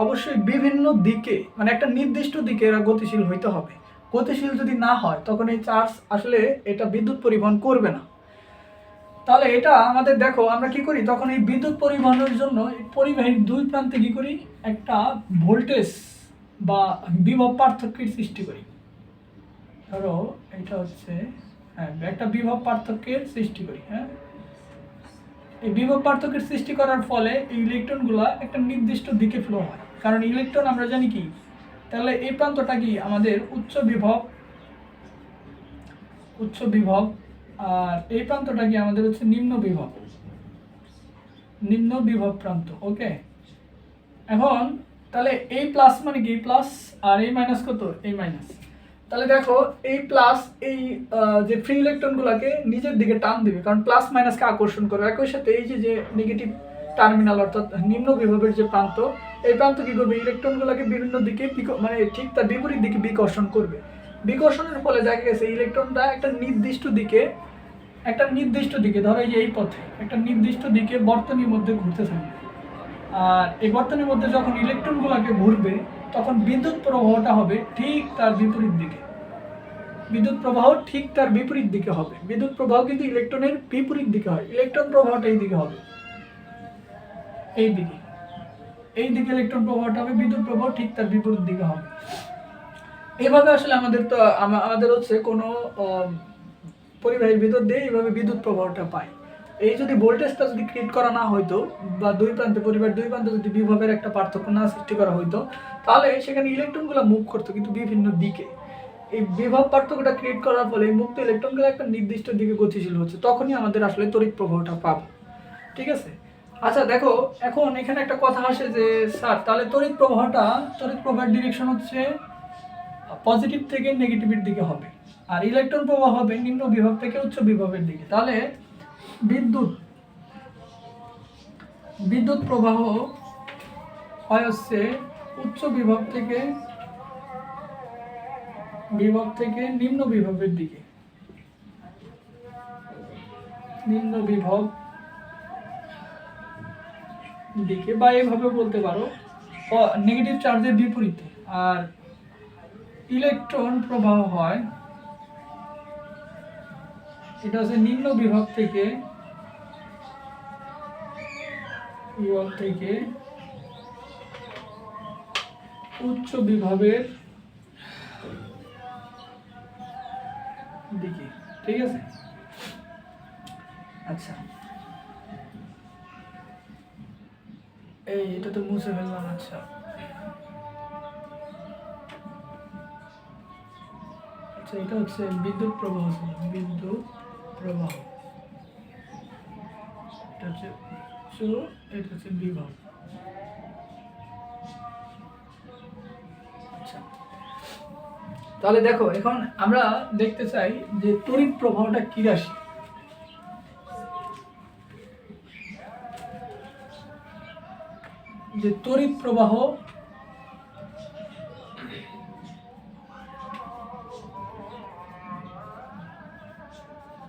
অবশ্যই বিভিন্ন দিকে, মানে একটা নির্দিষ্ট দিকে এরা গতিশীল হইতে হবে। গতিশীল যদি না হয় তখন এই চার্জ আসলে এটা বিদ্যুৎ পরিবহন করবে না। তাহলে এটা আমাদের দেখো আমরা কি করি, তখন এই বিদ্যুৎ পরিবহনের জন্য পরিবাহীর দুই প্রান্তে কি করি, একটা ভোল্টেজ বা বিভব পার্থক্যের সৃষ্টি করি। ধরো এটা হচ্ছে একটা বিভব পার্থক্যের সৃষ্টি করি। হ্যাঁ, এই বিভব পার্থক্যের সৃষ্টি করার ফলে এই ইলেকট্রনগুলো একটা নির্দিষ্ট দিকে ফ্লো হয়, কারণ ইলেকট্রন আমরা জানি কি, তাহলে এই প্রান্তটা কি আমাদের উচ্চ বিভব, আর এই প্রান্তটা কি আমাদের হচ্ছে নিম্ন বিভব প্রান্ত। ওকে, এখন তাহলে এই প্লাস মানে কি প্লাস, আর এই মাইনাস কত, এই মাইনাস। তাহলে দেখো এই প্লাস এই যে ফ্রি ইলেকট্রনগুলোকে নিজের দিকে টান দিবে, কারণ প্লাস মাইনাসকে আকর্ষণ করবে। একই সাথে এই যে নেগেটিভ টার্মিনাল অর্থাৎ নিম্ন বিভবের যে প্রান্ত, এই প্রান্ত কি করবে, ইলেকট্রনগুলোকে বিভিন্ন দিকে মানে ঠিক তার বিপরীত দিকে বিকর্ষণ করবে। বিকর্ষণের ফলে দেখা গেছে ইলেকট্রনটা একটা নির্দিষ্ট দিকে ধরো এই পথে একটা নির্দিষ্ট দিকে বর্তনীর মধ্যে ঘুরতে থাকবে। আর এই বর্তনীর মধ্যে যখন ইলেকট্রনগুলোকে ঘুরবে তখন বিদ্যুৎ প্রবাহটা হবে ঠিক তার বিপরীত দিকে। বিদ্যুৎ প্রবাহ ঠিক তার বিপরীত দিকে হবে। বিদ্যুৎ প্রবাহ কিন্তু ইলেকট্রনের বিপরীত দিকে হয়, ইলেকট্রন প্রবাহটা এই দিকে হবে, এই দিকে ইলেকট্রন প্রবাহটা হবে, বিদ্যুৎ প্রবাহ ঠিক তার বিপরীত দিকে হবে। এইভাবে আসলে আমাদের হচ্ছে কোনো পরিবাহীর ভিতর দিয়ে এইভাবে বিদ্যুৎ প্রবাহটা পায়। এই যদি ভোল্টেজটা যদি ক্রিয়েট করা না হইতো, বা দুই প্রান্তে যদি বিভবের একটা পার্থক্য না সৃষ্টি করা হইতো, তাহলে সেখানে ইলেকট্রনগুলো মুভ করতো কিন্তু বিভিন্ন দিকে। এই বিভব পার্থক্যটা ক্রিয়েট করার ফলে এই মুক্ত ইলেকট্রনগুলো একটা নির্দিষ্ট দিকে গতিশীল হচ্ছে, তখনই আমাদের আসলে তড়িৎ প্রবাহটা পাবো। ঠিক আছে, আচ্ছা দেখো এখন এখানে একটা কথা আসে যে স্যার তাহলে তড়িৎ প্রবাহের ডিরেকশন হচ্ছে পজিটিভ থেকে নেগেটিভের দিকে হবে, আর ইলেকট্রন প্রবাহ হবে নিম্ন বিভব থেকে উচ্চ বিভবের দিকে। তাহলে বিদ্যুৎ প্রবাহ হয় হচ্ছে উচ্চ বিভব থেকে নিম্ন বিভবের দিকে, বা এইভাবে বলতে পারো নেগেটিভ চার্জের বিপরীতে। আর ইলেকট্রন প্রবাহ হয় এটা হচ্ছে নিম্ন বিভব থেকে উচ্চ বিভবের দিকে। ঠিক আছে, আচ্ছা এটা তো মুছে ফেললাম। আচ্ছা এটা হচ্ছে বিদ্যুৎ প্রবাহ, এটা হচ্ছে বিভব। আচ্ছা তাহলে দেখো এখন আমরা দেখতে চাই যে তড়িৎ প্রবাহটা কি রাশি। যে তড়িৎ প্রবাহ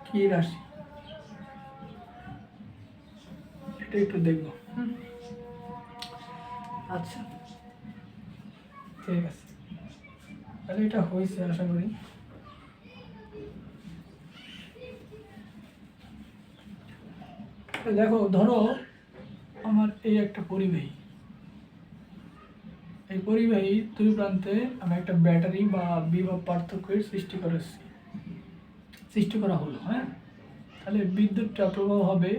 কি রাশি এটা একটু দেখব। আচ্ছা ঠিক আছে, তাহলে এটা হয়েছে আশা করি। দেখো ধরো আমার এই একটা পরিবাহী, এই পরিবাহী দুই প্রান্তে আমি একটা ব্যাটারি বা বিভব পার্থক্যের সৃষ্টি করা হলো। হ্যাঁ, তাহলে বিদ্যুৎটা প্রবাহ হবে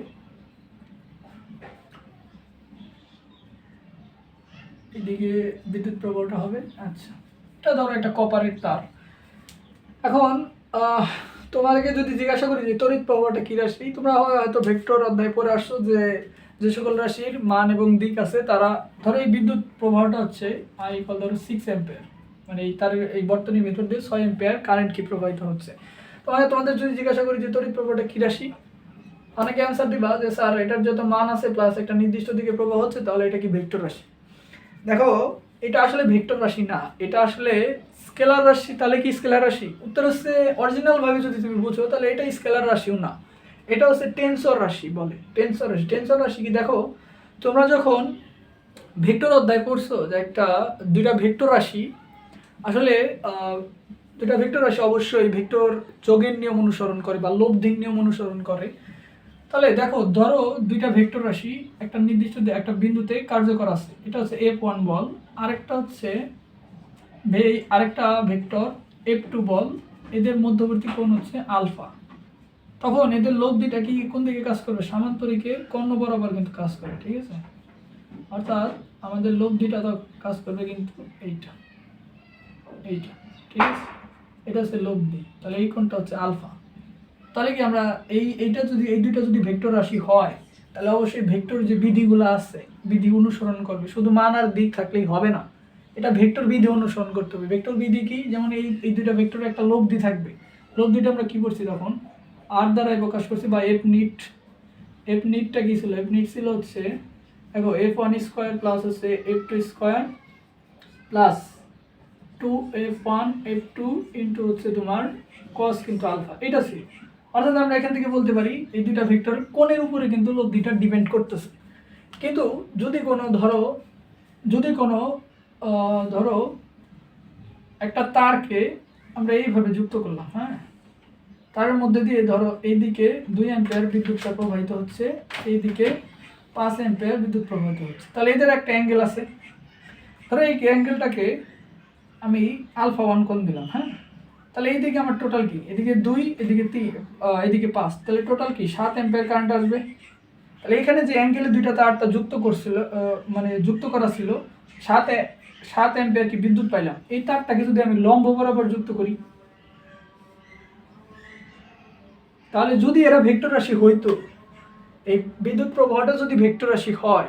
এদিকে, বিদ্যুৎ প্রবাহটা হবে। আচ্ছা এটা ধরো একটা কপারের তার। এখন তোমাদেরকে যদি জিজ্ঞাসা করি যে তড়িৎ প্রবাহটা কি রাশি, তোমরা হয়তো ভেক্টর অধ্যায় পড়ে আসছো যে সকল রাশির মান এবং দিক আছে তারা, ধরো এই বিদ্যুৎ প্রবাহটা হচ্ছে ধরো 6 অ্যাম্পিয়ার, মানে এই বর্তনীর ভেতর দিয়ে 6 অ্যাম্পিয়ার কারেন্ট কি প্রবাহিত হচ্ছে। তোমাদের যদি জিজ্ঞাসা করি যে তড়িৎ প্রবাহটা কি রাশি, অনেকে অ্যান্সার দিবা যে স্যার এটার যত মান আছে প্লাস একটা নির্দিষ্ট দিকে প্রবাহ হচ্ছে, তাহলে এটা কি ভেক্টর রাশি? দেখো, এটা আসলে ভেক্টর রাশি না, এটা আসলে স্কেলার রাশি। তাহলে কি স্কেলার রাশি? উত্তর হচ্ছে অরিজিনাল ভাবে যদি তুমি বুঝো তাহলে এটা স্কেলার রাশিও না, এটা হচ্ছে টেনসর রাশি বলে। টেনসর রাশি, টেনসর রাশি কি দেখো, তোমরা যখন ভেক্টর অধ্যায় পড়ছো যে একটা দুইটা ভেক্টর রাশি, আসলে দুইটা ভেক্টর রাশি অবশ্যই ভেক্টর যোগের নিয়ম অনুসরণ করে বা লব্ধির নিয়ম অনুসরণ করে। তাহলে দেখো, ধরো দুইটা ভেক্টর রাশি একটা নির্দিষ্ট একটা বিন্দুতে কার্যকর আছে, এটা হচ্ছে F1 বল, আরেকটা হচ্ছে আরেকটা ভেক্টর F2 বল, এদের মধ্যবর্তী কোণ হচ্ছে আলফা। তখন এদের লব্ধিটা কি কোন দিকে কাজ করবে? সামান্তরিকের কর্ণ বরাবর কিন্তু কাজ করে, ঠিক আছে? অর্থাৎ আমাদের লব্ধিটা তো কাজ করবে কিন্তু এইটা এইটা, ঠিক আছে? এটা হচ্ছে লব্ধি, তাহলে এই কোণটা হচ্ছে আলফা। তাহলে কি আমরা এইটা যদি এই দুইটা যদি ভেক্টর রাশি হয়, তাহলে অবশ্যই ভেক্টর যে বিধিগুলো আছে বিধি অনুসরণ করবে, শুধু মান আর দিক থাকলেই হবে না, এটা ভেক্টর বিধি অনুসরণ করতে হবে। ভেক্টর বিধি কি? যেমন এই দুইটা ভেক্টরের একটা লব্ধি থাকবে, লব্ধিটা আমরা কি করছি তখন আর দ্বারাই প্রকাশ করছি, বা এফ নিটটা কি ছিল? এফ নিট ছিল হচ্ছে দেখো F1 স্কোয়ার প্লাস হচ্ছে F2 square plus 2F1 F2 into হচ্ছে তোমার cos কিন্তু আলফা, এটা ছিল। অর্থাৎ আমরা এখান থেকে বলতে পারি এই দুইটা ভেক্টর কোণের উপরে কিন্তু লব্ধিটা ডিপেন্ড করতেছে। কিন্তু যদি কোনো ধরো একটা তারকে আমরা এইভাবে যুক্ত করলাম, হ্যাঁ, তারের মধ্যে দিয়ে ধরো এইদিকে 2 অ্যাম্পিয়ার বিদ্যুৎটা প্রবাহিত হচ্ছে, এইদিকে 5 অ্যাম্পিয়ার বিদ্যুৎ প্রবাহিত হচ্ছে, তাহলে এদের একটা অ্যাঙ্গেল আছে। ধরো এই অ্যাঙ্গেলটাকে আমি আলফা 1 কোণ দিলাম, হ্যাঁ, তাহলে এইদিকে আমার টোটাল কি? এদিকে 2, এদিকে 3, এদিকে 5, তাহলে টোটাল কি 7 অ্যাম্পিয়ার কারেন্ট আসবে। তাহলে এখানে যে অ্যাঙ্গেলে দুইটা তারটা যুক্ত করছিল, মানে যুক্ত করা ছিল, 7 অ্যাম্পিয়ার কি বিদ্যুৎ পাইলাম। এই তারটাকে যদি আমি লম্ব বরাবর যুক্ত করি, তাহলে যদি এরা ভেক্টর রাশি হইতো, এই বিদ্যুৎ প্রবাহটা যদি ভেক্টর রাশি হয়,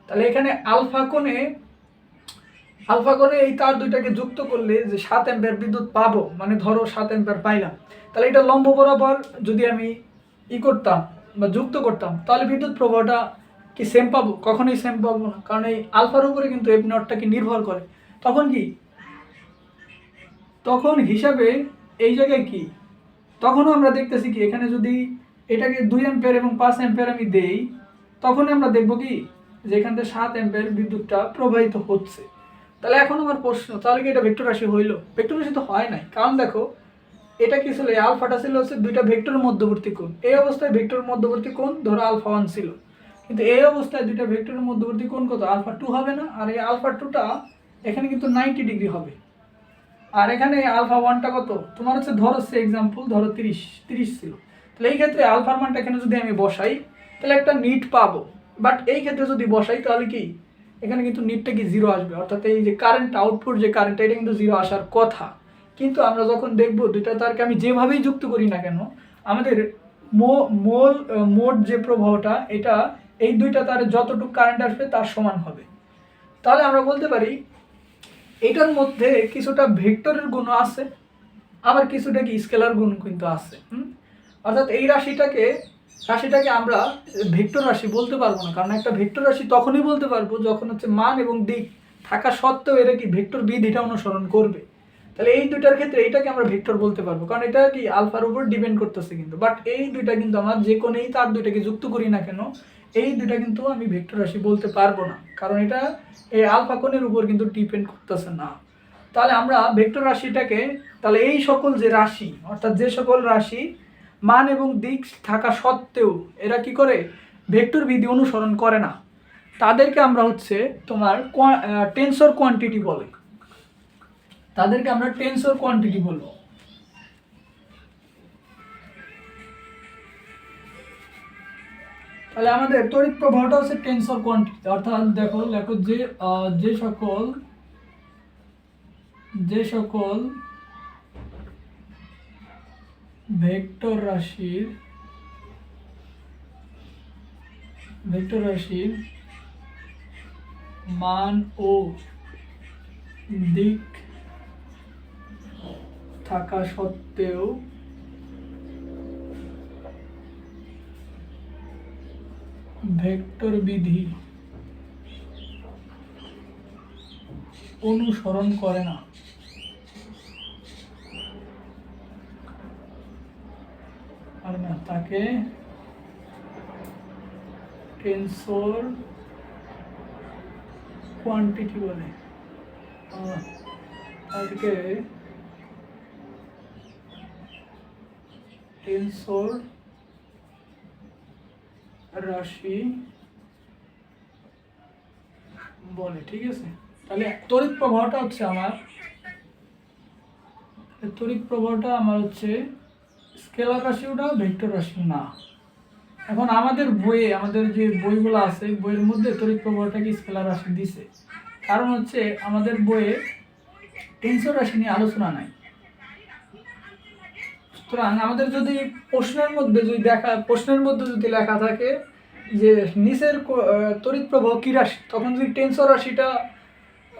তাহলে এখানে আলফা কোণে এই তার দুইটাকে যুক্ত করলে যে 7 অ্যাম্পিয়ার বিদ্যুৎ পাবো, মানে ধরো 7 অ্যাম্পিয়ার পাইলাম, তাহলে এটা লম্ব বরাবর যদি আমি করতাম বা যুক্ত করতাম, তাহলে বিদ্যুৎ প্রবাহটা কি সেম পাবো? কখনোই সেম পাবো না, কারণ এই আলফার উপরে কিন্তু এফ নটটা কি নির্ভর করে। তখন কি, তখন হিসাবে এই জায়গায় কি, তখনও আমরা দেখতেছি কি এখানে যদি এটাকে 2 অ্যাম্পিয়ার এবং 5 অ্যাম্পিয়ার আমি দেই, তখন আমরা দেখব কি যে এখান থেকে 7 অ্যাম্পিয়ার বিদ্যুৎটা প্রবাহিত হচ্ছে। তাহলে এখন আমার প্রশ্ন, তাহলে কি এটা ভেক্টর রাশি হইলো? ভেক্টর রাশি তো হয় নাই, কারণ দেখো এটা কি ছিল, এই আলফাটা ছিল হচ্ছে দুইটা ভেক্টরের মধ্যবর্তী কোণ। এই অবস্থায় ভেক্টরের মধ্যবর্তী কোণ ধরো আলফা 1 ছিল, কিন্তু এই অবস্থায় দুইটা ভেক্টরের মধ্যবর্তী কোণ কত? আলফা 2 হবে না? আর এই আলফা 2টা এখানে কিন্তু 90 ডিগ্রি হবে, আর এখানে আলফা 1টা কত তোমার হচ্ছে, ধরো সে এক্সাম্পল ধরো 30 ছিল। তাহলে এই ক্ষেত্রে আলফার মানটা এখানে যদি আমি বসাই, তাহলে একটা নিট পাবো। বাট এই ক্ষেত্রে যদি বসাই, তাহলে কি এখানে কিন্তু নিটটা কি 0 আসবে, অর্থাৎ এই যে কারেন্ট আউটপুট যে কারেন্টটা, এটা কিন্তু 0 আসার কথা। কিন্তু আমরা যখন দেখব দুইটা তারকে আমি যেভাবেই যুক্ত করি না কেন, আমাদের মোট যে প্রবাহটা, এটা এই দুইটা তারে যতটুকু কারেন্ট আসবে তার সমান হবে। তাহলে আমরা বলতে পারি এটার মধ্যে কিছুটা ভেক্টরের গুণ আছে, আবার কিছুটা কি স্কেলার গুণ কিন্তু আছে। অর্থাৎ এই রাশিটাকে আমরা ভেক্টর রাশি বলতে পারবো না, কারণ একটা ভেক্টর রাশি তখনই বলতে পারবো যখন হচ্ছে মান এবং দিক থাকা সত্ত্বেও এরা কি ভেক্টর বিধিটা অনুসরণ করবে। তাহলে এই দুইটার ক্ষেত্রে এইটাকে আমরা ভেক্টর বলতে পারবো, কারণ এটা কি আলফার উপর ডিপেন্ড করতেছে কিন্তু। বাট এই দুইটা কিন্তু আমরা যে কোনো এই তার দুইটাকে যুক্ত করি না কেন, এই দুইটা কিন্তু আমি ভেক্টর রাশি বলতে পারবো না, কারণ এটা এই আলফা কোণের উপর কিন্তু ডিপেন্ড করতেছে না। তাহলে আমরা ভেক্টর রাশিটাকে, তাহলে এই সকল যে রাশি, অর্থাৎ যে সকল রাশি মান এবং দিক থাকা সত্ত্বেও এরা কি করে? ভেক্টর বিধি অনুসরণ করে না, তাদেরকে আমরা হচ্ছে তোমার টেনসর কোয়ান্টিটি বলে, তাদেরকে আমরা টেনসর কোয়ান্টিটি বলবো। তাহলে আমাদের তড়িৎ প্রবাহটা হচ্ছে টেনসর কোয়ান্টিটি, অর্থাৎ দেখো যে সকল ভেক্টর রাশির মান ও দিক থাকা সত্ত্বেও ভেক্টর বিধি অনুসরণ করে না, তাকে টেনসর কোয়ান্টিটি বলে। তাকে টেনসর রাশি বলে, ঠিক আছে। তাহলে তড়িৎ প্রবাহটা হচ্ছে স্কেলার রাশিও না, ভেক্টর রাশিও না। এখন আমাদের বইয়ে, আমাদের যে বইগুলো আছে, বইয়ের মধ্যে তড়িৎ প্রবাহটাকে স্কেলার রাশি দিছে, কারণ হচ্ছে আমাদের বইয়ে টেনসর রাশি নিয়ে আলোচনা নাই। সুতরাং আমাদের যদি প্রশ্নের মধ্যে যদি লেখা থাকে যে নিচের তড়িৎ প্রবাহ কি রাশি, তখন যদি টেনসর রাশিটা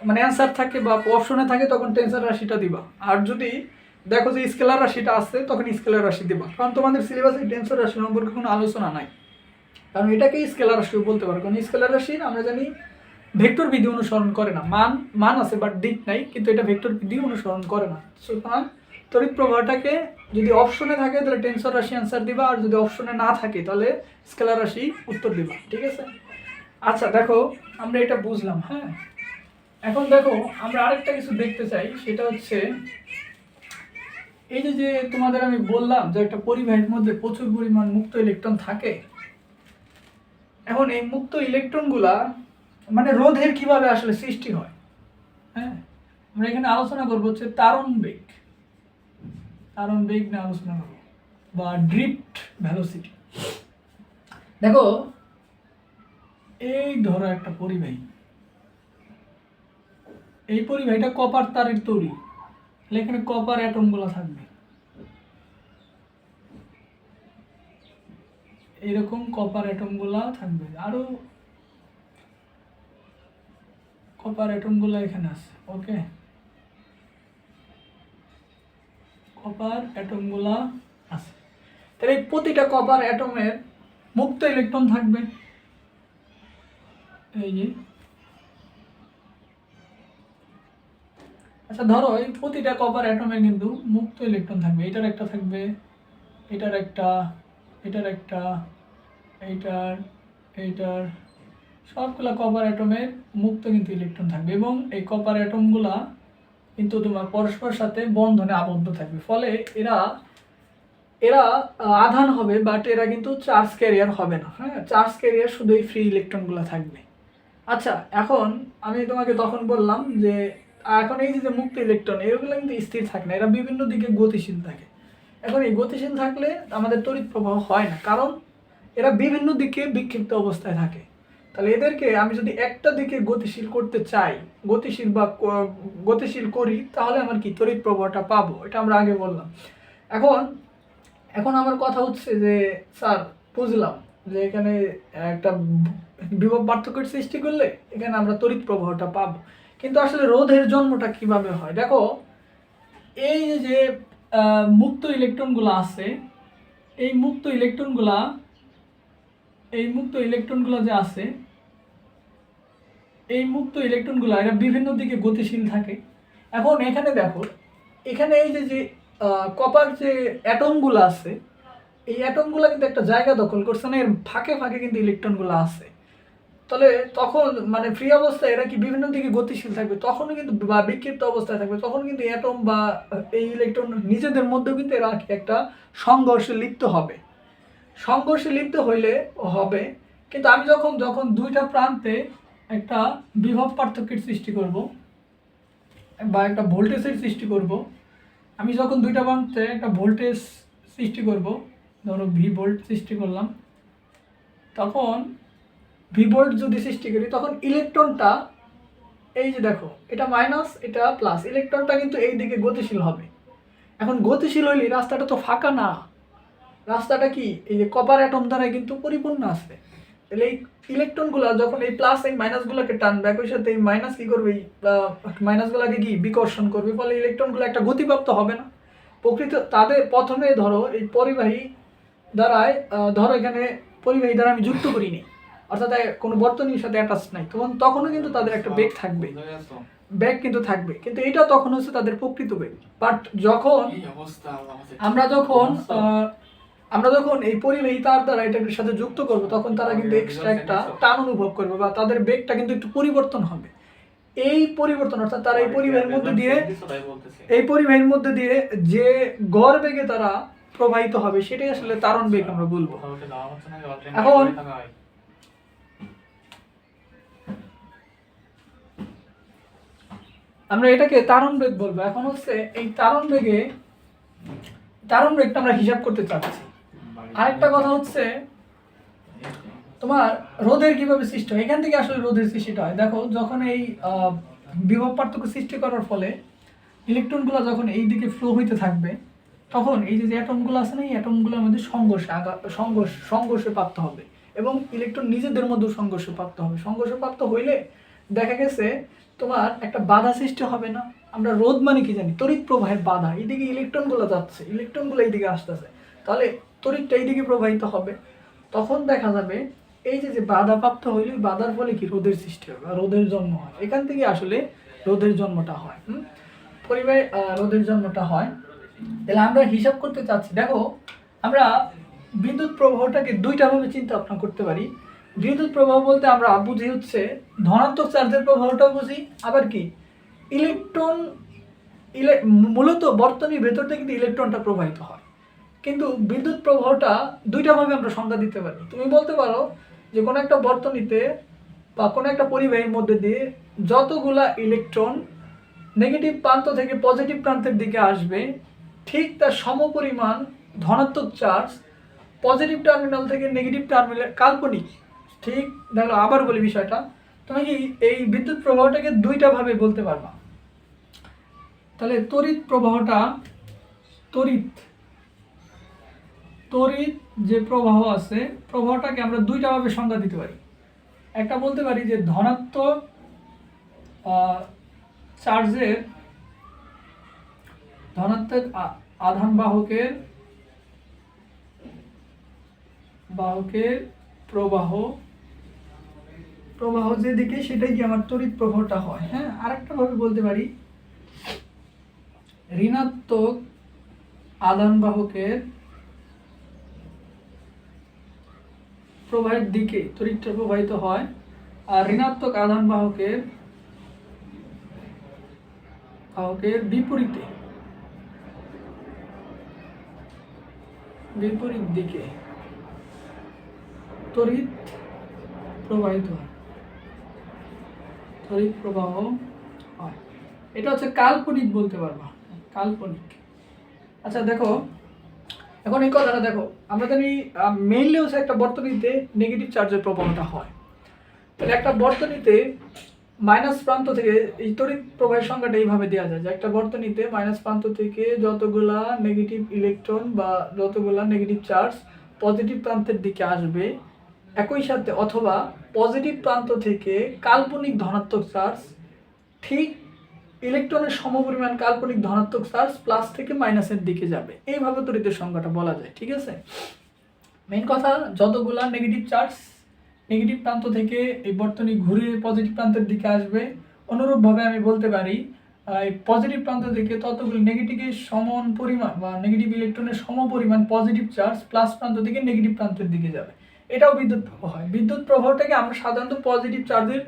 মানে অ্যান্সার থাকে বা অপশনে থাকে, তখন টেনসর রাশিটা দিবা। আর যদি দেখো যে স্কেলার রাশিটা আসছে, তখন স্কেলার রাশি দিবা, কারণ তোমাদের সিলেবাসে টেনসর রাশি সম্পর্কে কোনো আলোচনা নাই। কারণ এটাকেই স্কেলার রাশিও বলতে পারো, কারণ স্কেলার রাশি আমরা জানি ভেক্টর বিধি অনুসরণ করে না, মান আছে বাট দিক নাই, কিন্তু এটা ভেক্টর বিধি অনুসরণ করে না। সুতরাং তড়িৎ প্রবাহটাকে যদি অপশনে থাকে তাহলে টেনসর রাশি অ্যান্সার দিবা, আর যদি অপশনে না থাকে তাহলে স্কেলার রাশি উত্তর দিবা, ঠিক আছে। আচ্ছা দেখো, আমরা এটা বুঝলাম, হ্যাঁ। এখন দেখো আমরা আরেকটা কিছু দেখতে চাই, সেটা হচ্ছে এই যে তোমাদের আমি বললাম যে একটা পরিবাহীর মধ্যে প্রচুর পরিমাণ মুক্ত ইলেকট্রন থাকে। এখন এই মুক্ত ইলেকট্রনগুলা মানে রোধের কিভাবে আসলে সৃষ্টি হয়, হ্যাঁ, আমরা এখানে আলোচনা করবো হচ্ছে তারণ বেগ নিয়ে আলোচনা করবো, বা ড্রিফট ভেলোসিটি। দেখো এই ধরো একটা পরিবাহী, এই পরিবাহীটা কপার তারের তৈরি, তাহলে এখানে কপার অ্যাটমগুলো থাকবে, এইরকম কপার অ্যাটমগুলা থাকবে, আরো কপার অ্যাটমগুলো এখানে আছে, ওকে, কপার অ্যাটমগুলা আছে। তাহলে এই প্রতিটা কপার অ্যাটমের মুক্ত ইলেকট্রন থাকবে, এই যে। আচ্ছা ধরো এই প্রতিটা কপার অ্যাটমের কিন্তু মুক্ত ইলেকট্রন থাকবে, এটার একটা থাকবে, এটার একটা, এটার একটা, এইটার সবগুলা কপার অ্যাটমের মুক্ত কিন্তু ইলেকট্রন থাকবে, এবং এই কপার অ্যাটমগুলা কিন্তু তোমার পরস্পর সাথে বন্ধনে আবদ্ধ থাকবে, ফলে এরা আধান হবে, বাট এরা কিন্তু চার্জ ক্যারিয়ার হবে না, হ্যাঁ। চার্জ ক্যারিয়ার শুধু এই ফ্রি ইলেকট্রনগুলো থাকবে। আচ্ছা এখন আমি তোমাকে তখন বললাম যে এখন এই যে মুক্ত ইলেকট্রন, এগুলো কিন্তু স্থির থাকে না, এরা বিভিন্ন দিকে গতিশীল থাকে। এখন এই গতিশীল থাকলে আমাদের তড়িৎ প্রবাহ হয় না, কারণ এরা বিভিন্ন দিকে বিক্ষিপ্ত অবস্থায় থাকে। তাহলে এদেরকে আমি যদি একটা দিকে গতিশীল করতে চাই, গতিশীল করি, তাহলে আমার কি তড়িৎ প্রবাহটা পাবো, এটা আমরা আগে বললাম। এখন আমার কথা হচ্ছে যে স্যার বুঝলাম যে এখানে একটা বিভব পার্থক্যের সৃষ্টি করলে এখানে আমরা তড়িৎ প্রবাহটা পাবো, কিন্তু আসলে রোধের জন্মটা কিভাবে হয়? দেখো এই যে মুক্ত ইলেকট্রনগুলো আছে, এই মুক্ত ইলেকট্রনগুলো যে আছে, এই মুক্ত ইলেকট্রনগুলো এরা বিভিন্ন দিকে গতিশীল থাকে। এখন এখানে দেখো, এখানে এই যে কপার যে অ্যাটমগুলো আছে, এই অ্যাটমগুলো কিন্তু একটা জায়গা দখল করছে না, এর ফাঁকে ফাঁকে কিন্তু ইলেকট্রনগুলো আছে। তাহলে তখন মানে ফ্রি অবস্থায় এরা কি বিভিন্ন দিকে গতিশীল থাকবে, তখনও কিন্তু বা বিক্ষিপ্ত অবস্থায় থাকবে, তখন কিন্তু অ্যাটম বা এই ইলেকট্রন নিজেদের মধ্যেও কিন্তু এরা একটা সংঘর্ষে লিপ্ত হবে। সংঘর্ষে লিপ্ত হইলে হবে, কিন্তু আমি যখন দুইটা প্রান্তে একটা বিভব পার্থক্যের সৃষ্টি করব বা একটা ভোল্টেজের সৃষ্টি করব, আমি যখন দুইটা প্রান্তে একটা ভোল্টেজ সৃষ্টি করব, ধরো ভি ভোল্ট সৃষ্টি করলাম, তখন ভি ভোল্ট যদি সৃষ্টি করি, তখন ইলেকট্রনটা এই যে দেখো, এটা মাইনাস এটা প্লাস, ইলেকট্রনটা কিন্তু এই দিকে গতিশীল হবে। এখন গতিশীল হইলে রাস্তাটা তো ফাঁকা না, রাস্তাটা কি এই যে কপার অ্যাটম দ্বারা কিন্তু পরিপূর্ণ আছে। তাহলে এই ইলেকট্রনগুলো যখন এই প্লাস এই মাইনাসগুলোকে টানবে, একই সাথে এই মাইনাস কি করবে, এই মাইনাসগুলোকে কি বিকর্ষণ করবে, ফলে ইলেকট্রনগুলো একটা গতিপ্রাপ্ত হবে না। প্রকৃত তাদের প্রথমে ধরো এই পরিবাহী দ্বারায়, ধরো এখানে পরিবাহী দ্বারা আমি যুক্ত করিনি, অর্থাৎ কোনো বর্তনীর সাথে অ্যাটাচ নাই, তখনও কিন্তু তাদের একটা বেগ থাকবে, বেগ কিন্তু থাকবে, কিন্তু এটা তখন হচ্ছে তাদের প্রকৃত বেগ। বাট যখন আমরা যখন এই পরিবাহী তার দ্বারা এটার সাথে যুক্ত করব, তখন তারা কিন্তু এক্সট্রা একটা টান অনুভব করবে বা তাদের বেগটা কিন্তু একটু পরিবর্তন হবে। এই পরিবর্তন অর্থাৎ তারা এই পরিবাহের মধ্যে দিয়ে যে গড় বেগে তারা প্রবাহিত হবে, সেটাই আসলে তারণ বেগ আমরা বলবো। এখন আমরা এটাকে তারণ বেগ বলবো। এখন হচ্ছে এই তারণ বেগটা আমরা হিসাব করতে চাচ্ছি। আরেকটা কথা হচ্ছে তোমার রোধের কিভাবে সৃষ্টি হয়, এখান থেকে আসলে রোধের সৃষ্টিটা হয়। দেখো, যখন এই বিভব পার্থক্য সৃষ্টি করার ফলে ইলেকট্রনগুলো যখন এই দিকে ফ্লো হইতে থাকবে, তখন এই যে অ্যাটমগুলো আছে না, এই অ্যাটমগুলোর মধ্যে সংঘর্ষে প্রাপ্ত হবে এবং ইলেকট্রন নিজেদের মধ্যে সংঘর্ষে প্রাপ্ত হবে। সংঘর্ষে প্রাপ্ত হইলে দেখা গেছে তোমার একটা বাধা সৃষ্টি হবে না। আমরা রোধ মানে কি জানি? তড়িৎ প্রবাহের বাধা। এইদিকে ইলেকট্রনগুলো যাচ্ছে, ইলেকট্রনগুলো এইদিকে আসতেছে, তাহলে তড়িৎটা এইদিকে প্রবাহিত হবে। তখন দেখা যাবে এই যে বাধা প্রাপ্ত হইলে বাধার ফলে কি রোধের সৃষ্টি হবে, রোধের জন্ম হয়। এখান থেকে আসলে রোধের জন্মটা হয়, পরিবাহে রোধের জন্মটা হয়। তাহলে আমরা হিসাব করতে চাচ্ছি। দেখো, আমরা বিদ্যুৎ প্রবাহটাকে দুইটা ভাবে চিন্তা ভাবনা করতে পারি। বিদ্যুৎ প্রবাহ বলতে আমরা বুঝি হচ্ছে ধনাত্মক চার্জের প্রবাহটাও বুঝি, আবার কি মূলত বর্তনীর ভেতর থেকে কিন্তু ইলেকট্রনটা প্রবাহিত হয়। কিন্তু বিদ্যুৎ প্রবাহটা দুইটা ভাবে আমরা সংজ্ঞা দিতে পারি। তুমি বলতে পারো যে কোনো একটা বর্তনীতে বা কোনো একটা পরিবাহীর মধ্যে দিয়ে যতগুলা ইলেকট্রন নেগেটিভ প্রান্ত থেকে পজিটিভ প্রান্তের দিকে আসবে, ঠিক তার সমপরিমাণ ধনাত্মক চার্জ পজিটিভ টার্মিনাল থেকে নেগেটিভ টার্মিনালে কাল্পনিক। ঠিক দেখো, আবার বলি বিষয়টা, তুমি কি এই বিদ্যুৎ প্রবাহটাকে দুইটা ভাবে বলতে পারবা। তাহলে তড়িৎ প্রবাহটা, তড়িৎ যে প্রবাহ আছে, প্রবাহটাকে আমরা দুইটা ভাবে সংজ্ঞা দিতে পারি। একটা বলতে পারি যে ধনাত্মক চার্জের, ধনাত্মক আধান বাহকের প্রবাহ যেদিকে, সেটাই কি আমার তড়িৎ প্রবাহটা হয়। হ্যাঁ, আরেকটা ভাবে বলতে পারি ঋণাত্মক আধান বাহকের প্রবাহের দিকে তড়িৎটা প্রবাহিত হয়, আর ঋণাত্মক আধান বাহকের বিপরীত দিকে তড়িৎ প্রবাহিত হয়, তড়িৎ প্রবাহ হয়। এটা হচ্ছে কাল্পনিক বলতে পারবা, কাল্পনিক। আচ্ছা দেখো, এখন এই কথাটা দেখো, আমরা জানি মেইনলি হচ্ছে একটা বর্তনীতে নেগেটিভ চার্জের প্রবাহটা হয়। তাহলে একটা বর্তনীতে মাইনাস প্রান্ত থেকে এই তড়িৎ প্রবাহের সংখ্যাটা এইভাবে দেওয়া যায় যে একটা বর্তনীতে মাইনাস প্রান্ত থেকে যতগুলা নেগেটিভ ইলেকট্রন বা যতগুলা নেগেটিভ চার্জ পজিটিভ প্রান্তের দিকে আসবে, একই সাথে অথবা পজিটিভ প্রান্ত থেকে কাল্পনিক ধনাত্মক চার্জ ঠিক ইলেকট্রনের সমপরিমাণ কাল্পনিক ধনাত্মক চার্জ প্লাস থেকে মাইনাসের দিকে যাবে। এইভাবে তড়িতের সংখ্যাটা বলা যায়। ঠিক আছে, মেইন কথা, যতগুলা নেগেটিভ চার্জ নেগেটিভ প্রান্ত থেকে এই বর্তনী ঘুরে পজিটিভ প্রান্তের দিকে আসবে, অনুরূপভাবে আমি বলতে পারি এই পজিটিভ প্রান্ত থেকে ততগুলো নেগেটিভের সমান পরিমাণ বা নেগেটিভ ইলেকট্রনের সমপরিমাণ পজিটিভ চার্জ প্লাস প্রান্ত থেকে নেগেটিভ প্রান্তের দিকে যাবে। এটাও বিদ্যুৎ প্রবাহ হয়। বিদ্যুৎ প্রবাহটাকে আমরা সাধারণত পজিটিভ চার্জের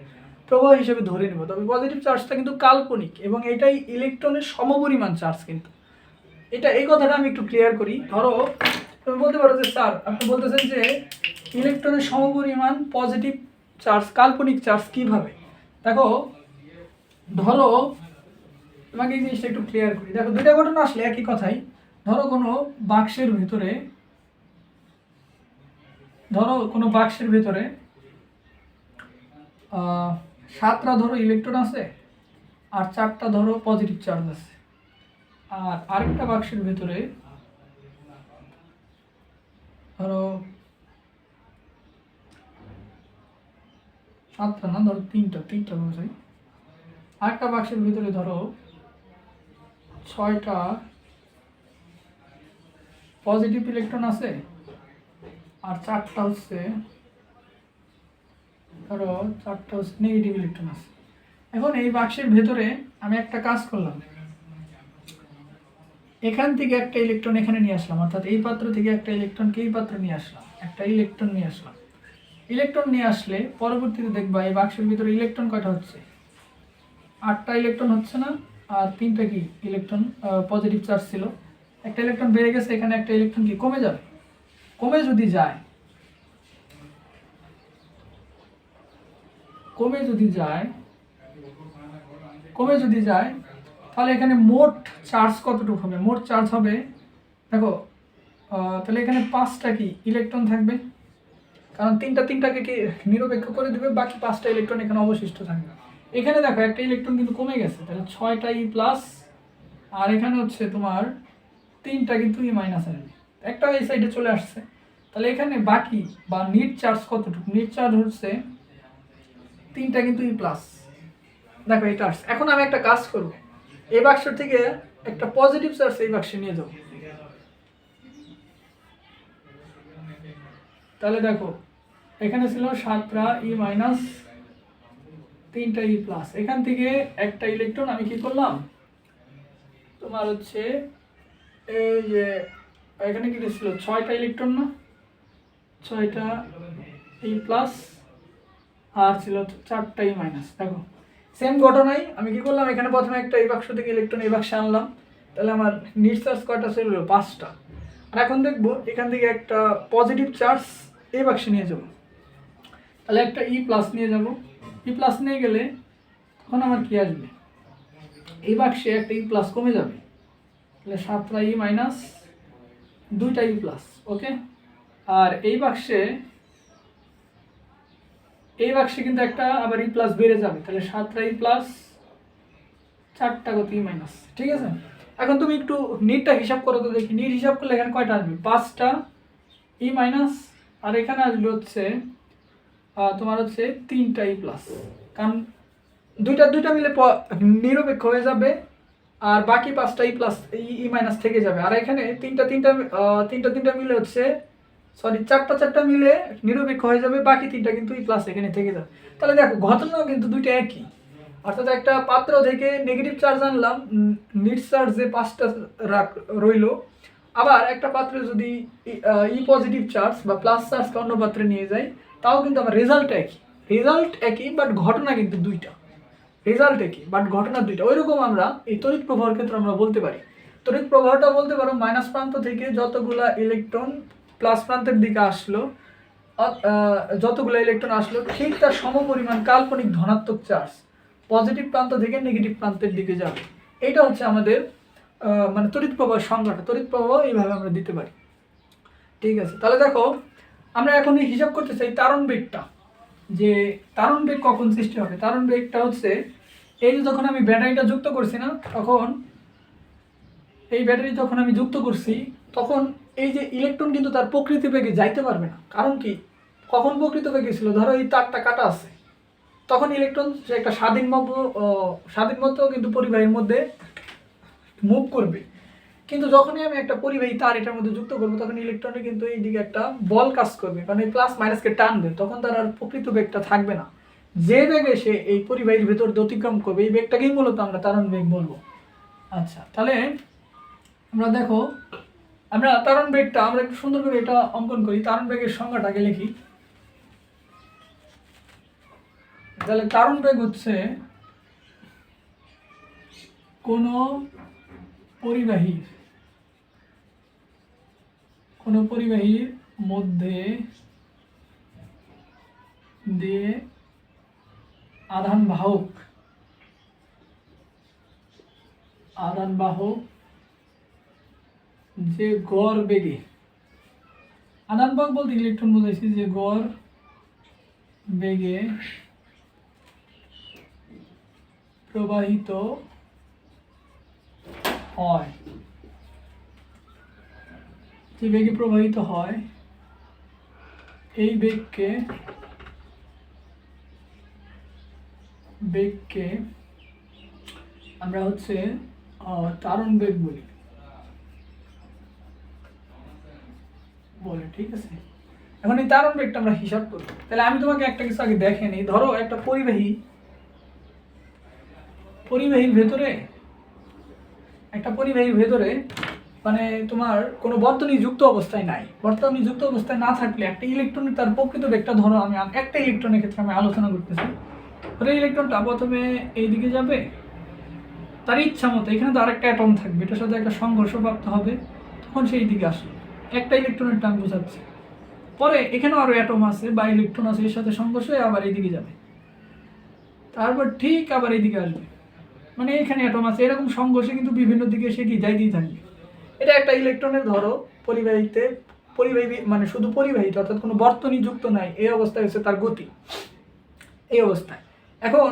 প্রবাহ হিসেবে ধরে নেব, তবে পজিটিভ চার্জটা কিন্তু কাল্পনিক এবং এটাই ইলেকট্রনের সমপরিমাণ চার্জ। কিন্তু এই কথাটা আমি একটু ক্লিয়ার করি। ধরো, তুমি বলতে পারো যে স্যার, আপনি বলতেছেন যে ইলেকট্রনের সমপরিমাণ পজিটিভ চার্জ কাল্পনিক চার্জ কিভাবে? দেখো, ধরো তোমাকে এই জিনিসটা একটু ক্লিয়ার করি। দেখো, দুইটা ঘটনা আসলে একই কথাই। ধরো কোনো বাক্সের ভিতরে 7টা ধরো ইলেকট্রন আছে আর 4টা ধরো পজিটিভ চার্জ আছে, আর আরেকটা বাক্সের ভিতরে ধরো 7টা না, ধরো 3টা বলছি। আরেকটা বাক্সের ভিতরে ধরো 6টা পজিটিভ ইলেকট্রন আছে আর 4টা হচ্ছে ধরো 4টা হচ্ছে নেগেটিভ ইলেকট্রন আছে। এখন এই বাক্সের ভেতরে আমি একটা কাজ করলাম, এখান থেকে একটা ইলেকট্রন এখানে নিয়ে আসলাম, অর্থাৎ এই পাত্র থেকে একটা ইলেকট্রনকে এই পাত্রে নিয়ে আসলাম, একটা ইলেকট্রন নিয়ে আসলাম। ইলেকট্রন নিয়ে আসলে পরবর্তীতে দেখবা এই বাক্সের ভিতরে ইলেকট্রন কয়টা হচ্ছে, 8টা ইলেকট্রন হচ্ছে না, আর 3টা কি ইলেকট্রন পজিটিভ চার্জ ছিল। একটা ইলেকট্রন বেড়ে গেছে, এখানে একটা ইলেকট্রন কি কমে যাবে। কমে যদি যায়, কমে যদি যায় তাহলে এখানে মোট চার্জ কতটুকু হবে, মোট চার্জ হবে দেখো, তাহলে এখানে 5টা কি ইলেকট্রন থাকবে, কারণ তিনটাকে কি নিরপেক্ষ করে দেবে, বাকি 5টা ইলেকট্রন এখানে অবশিষ্ট থাকবে। এখানে দেখো একটা ইলেকট্রন কিন্তু কমে গেছে, তাহলে 6টা ই প্লাস, আর এখানে হচ্ছে তোমার 3টা কিন্তু ই মাইনাস আসবে, একটা এই সাইডে চলে আসছে। তাহলে এখানে বাকি বা নিট চার্জ কতটুকু, নিট চার্জ হচ্ছে 3টা কিন্তু ই প্লাস। দেখো এটা আসছে। এখন আমি একটা কাজ করব, এই বাক্স থেকে একটা পজিটিভ চার্জ এই বাক্সে নিয়ে যাবো। তাহলে দেখো এখানে ছিল 7টা ই মাইনাস 3টা ই প্লাস, এখান থেকে একটা ইলেকট্রন আমি কি করলাম, তোমার হচ্ছে এই যে এখানে কি ছিল 6টা ইলেকট্রন না, 6টা ই প্লাস আর ছিল 4টা ই মাইনাস। দেখো সেম ঘটনাই আমি কি করলাম, এখানে প্রথমে একটা এই বাক্স থেকে ইলেকট্রন এই বাক্সে আনলাম, তাহলে আমার নিট চার্জ কয়টা ছিল, 5টা। আর এখন দেখবো এখান থেকে একটা পজিটিভ চার্জ এই বাক্সে নিয়ে যাব, তাহলে একটা ই প্লাস নিয়ে যাব। ই প্লাস নিয়ে গেলে তখন আমার কি আসবে, এই বাক্সে একটা ই প্লাস কমে যাবে, তাহলে 7টা ই মাইনাস 2টা ই প্লাস। ওকে, আর এই বাক্সে কিন্তু একটা আবার ই প্লাস বেড়ে যাবে, তাহলে 7টা ই প্লাস 4টা কত ই মাইনাস। ঠিক আছে, এখন তুমি একটু নিটটা হিসাব করো তো দেখি, নিট হিসাব করলে এখানে কয়টা আসবে, 5টা ই মাইনাস, আর এখানে আসবে হচ্ছে তোমার হচ্ছে 3টা ই প্লাস, কারণ দুইটা মিলে নিরপেক্ষ হয়ে যাবে, আর বাকি 5টা ই প্লাস ই মাইনাস থেকে যাবে। আর এখানে তিনটা মিলে হচ্ছে, সরি 4টা মিলে নিরপেক্ষ হয়ে যাবে, বাকি 3টা কিন্তু ই প্লাস এখানে থেকে যাবে। তাহলে দেখো ঘটনাও কিন্তু দুইটা একই, অর্থাৎ একটা পাত্র থেকে নেগেটিভ চার্জ আনলাম, নিট চার্জে 5টা রইলো, আবার একটা পাত্রে যদি ই পজিটিভ চার্জ বা প্লাস চার্জকে অন্য পাত্রে নিয়ে যাই, তাও কিন্তু আমার রেজাল্ট একই বাট ঘটনা কিন্তু দুইটা, রেজাল্ট একই বাট ঘটনা দুইটা। ওইরকম আমরা এই তড়িৎ প্রবাহের ক্ষেত্রে আমরা বলতে পারি, তড়িৎ প্রবাহটা বলতে পারো মাইনাস প্রান্ত থেকে যতগুলা ইলেকট্রন প্লাস প্রান্তের দিকে আসলো, যতগুলো ইলেকট্রন আসলো ঠিক তার সমপরিমাণ কাল্পনিক ধনাত্মক চার্জ পজিটিভ প্রান্ত থেকে নেগেটিভ প্রান্তের দিকে যাবে। এইটা হচ্ছে আমাদের মানে তড়িৎ প্রবাহের সংজ্ঞাটা। তড়িৎ প্রবাহ এইভাবে আমরা দিতে পারি। ঠিক আছে, তাহলে দেখো আমরা এখন হিসাব করতে চাই তারণ বেগটা, যে তারণ বেগ কখন সৃষ্টি হবে। তারণ বেগটা হচ্ছে এই যে যখন আমি ব্যাটারিটা যুক্ত করছি না, তখন এই ব্যাটারি যখন আমি যুক্ত করছি তখন এই যে ইলেকট্রন কিন্তু তার প্রকৃতি বেগে যাইতে পারবে না। কারণ কি, কখন প্রকৃত বেগে ছিল, ধরো এই তারটা কাটা আছে, তখন ইলেকট্রন সে একটা স্বাধীন মতো কিন্তু পরিবাহীর মধ্যে মুভ করবে। কিন্তু যখনই আমি একটা পরিবাহী তার এটার মধ্যে যুক্ত করবো, তখন ইলেকট্রনে কিন্তু এই দিকে একটা বল কাজ করবে, কারণ এই প্লাস মাইনাসকে টানবে, তখন তার আর প্রকৃত বেগটা থাকবে না। যে বেগে সে এই পরিবাহীর ভেতর অতিক্রম করবে, এই বেগটাকেই মূলত আমরা তারণ বেগ বলবো। আচ্ছা, তাহলে আমরা দেখো, আমরা তারণ বেগটা আমরা একটু সুন্দর করে এটা অঙ্কন করি। তারণ বেগের সংজ্ঞাটাকে লিখি। তাহলে তারণ বেগ হচ্ছে কোনো পরিবাহীর মধ্যে দিয়ে আধান বাহক যে গড় বেগে, আধান বাহক বলতে ইলেকট্রন বোঝাইছি, যে গড় বেগে প্রবাহিত হয়, যে বেগে প্রবাহিত হয় এই বেগকে আমরা হচ্ছে তারণ বেগ বলে। ঠিক আছে, এখন এই তারণ বেগটা আমরা হিসাব করব। তাহলে আমি তোমাকে একটা কিছু আগে দেখে নিই। ধরো একটা পরিবাহীর ভেতরে মানে তোমার কোনো বর্তনী যুক্ত অবস্থায় নাই। বর্তনী যুক্ত অবস্থায় না থাকলে একটা ইলেকট্রনের তার প্রকৃত বেগটা, ধরো আমি একটা ইলেকট্রনের ক্ষেত্রে আমি আলোচনা করতেছি। ধরো ইলেকট্রনটা প্রথমে এইদিকে যাবে, তার ইচ্ছা মতো এখানে তো আরেকটা অ্যাটম থাকবে, এটার সাথে একটা সংঘর্ষ প্রাপ্ত হবে, তখন সেই দিকে আসলো। একটা ইলেকট্রনের টান বোঝাচ্ছে। পরে এখানেও আরও অ্যাটম আছে বা ইলেকট্রন আছে, এর সাথে সংঘর্ষ হয়ে আবার এইদিকে যাবে, তারপর ঠিক আবার এইদিকে আসবে। মানে এখানে অ্যাটম আছে, এরকম সংঘর্ষে কিন্তু বিভিন্ন দিকে সে কি যাইতেই থাকবে। এটা একটা ইলেকট্রনের ধরো পরিবাহী মানে শুধু পরিবাহিত, অর্থাৎ কোনো বর্তনী যুক্ত নাই, এই অবস্থায় হচ্ছে তার গতি, এই অবস্থায়। এখন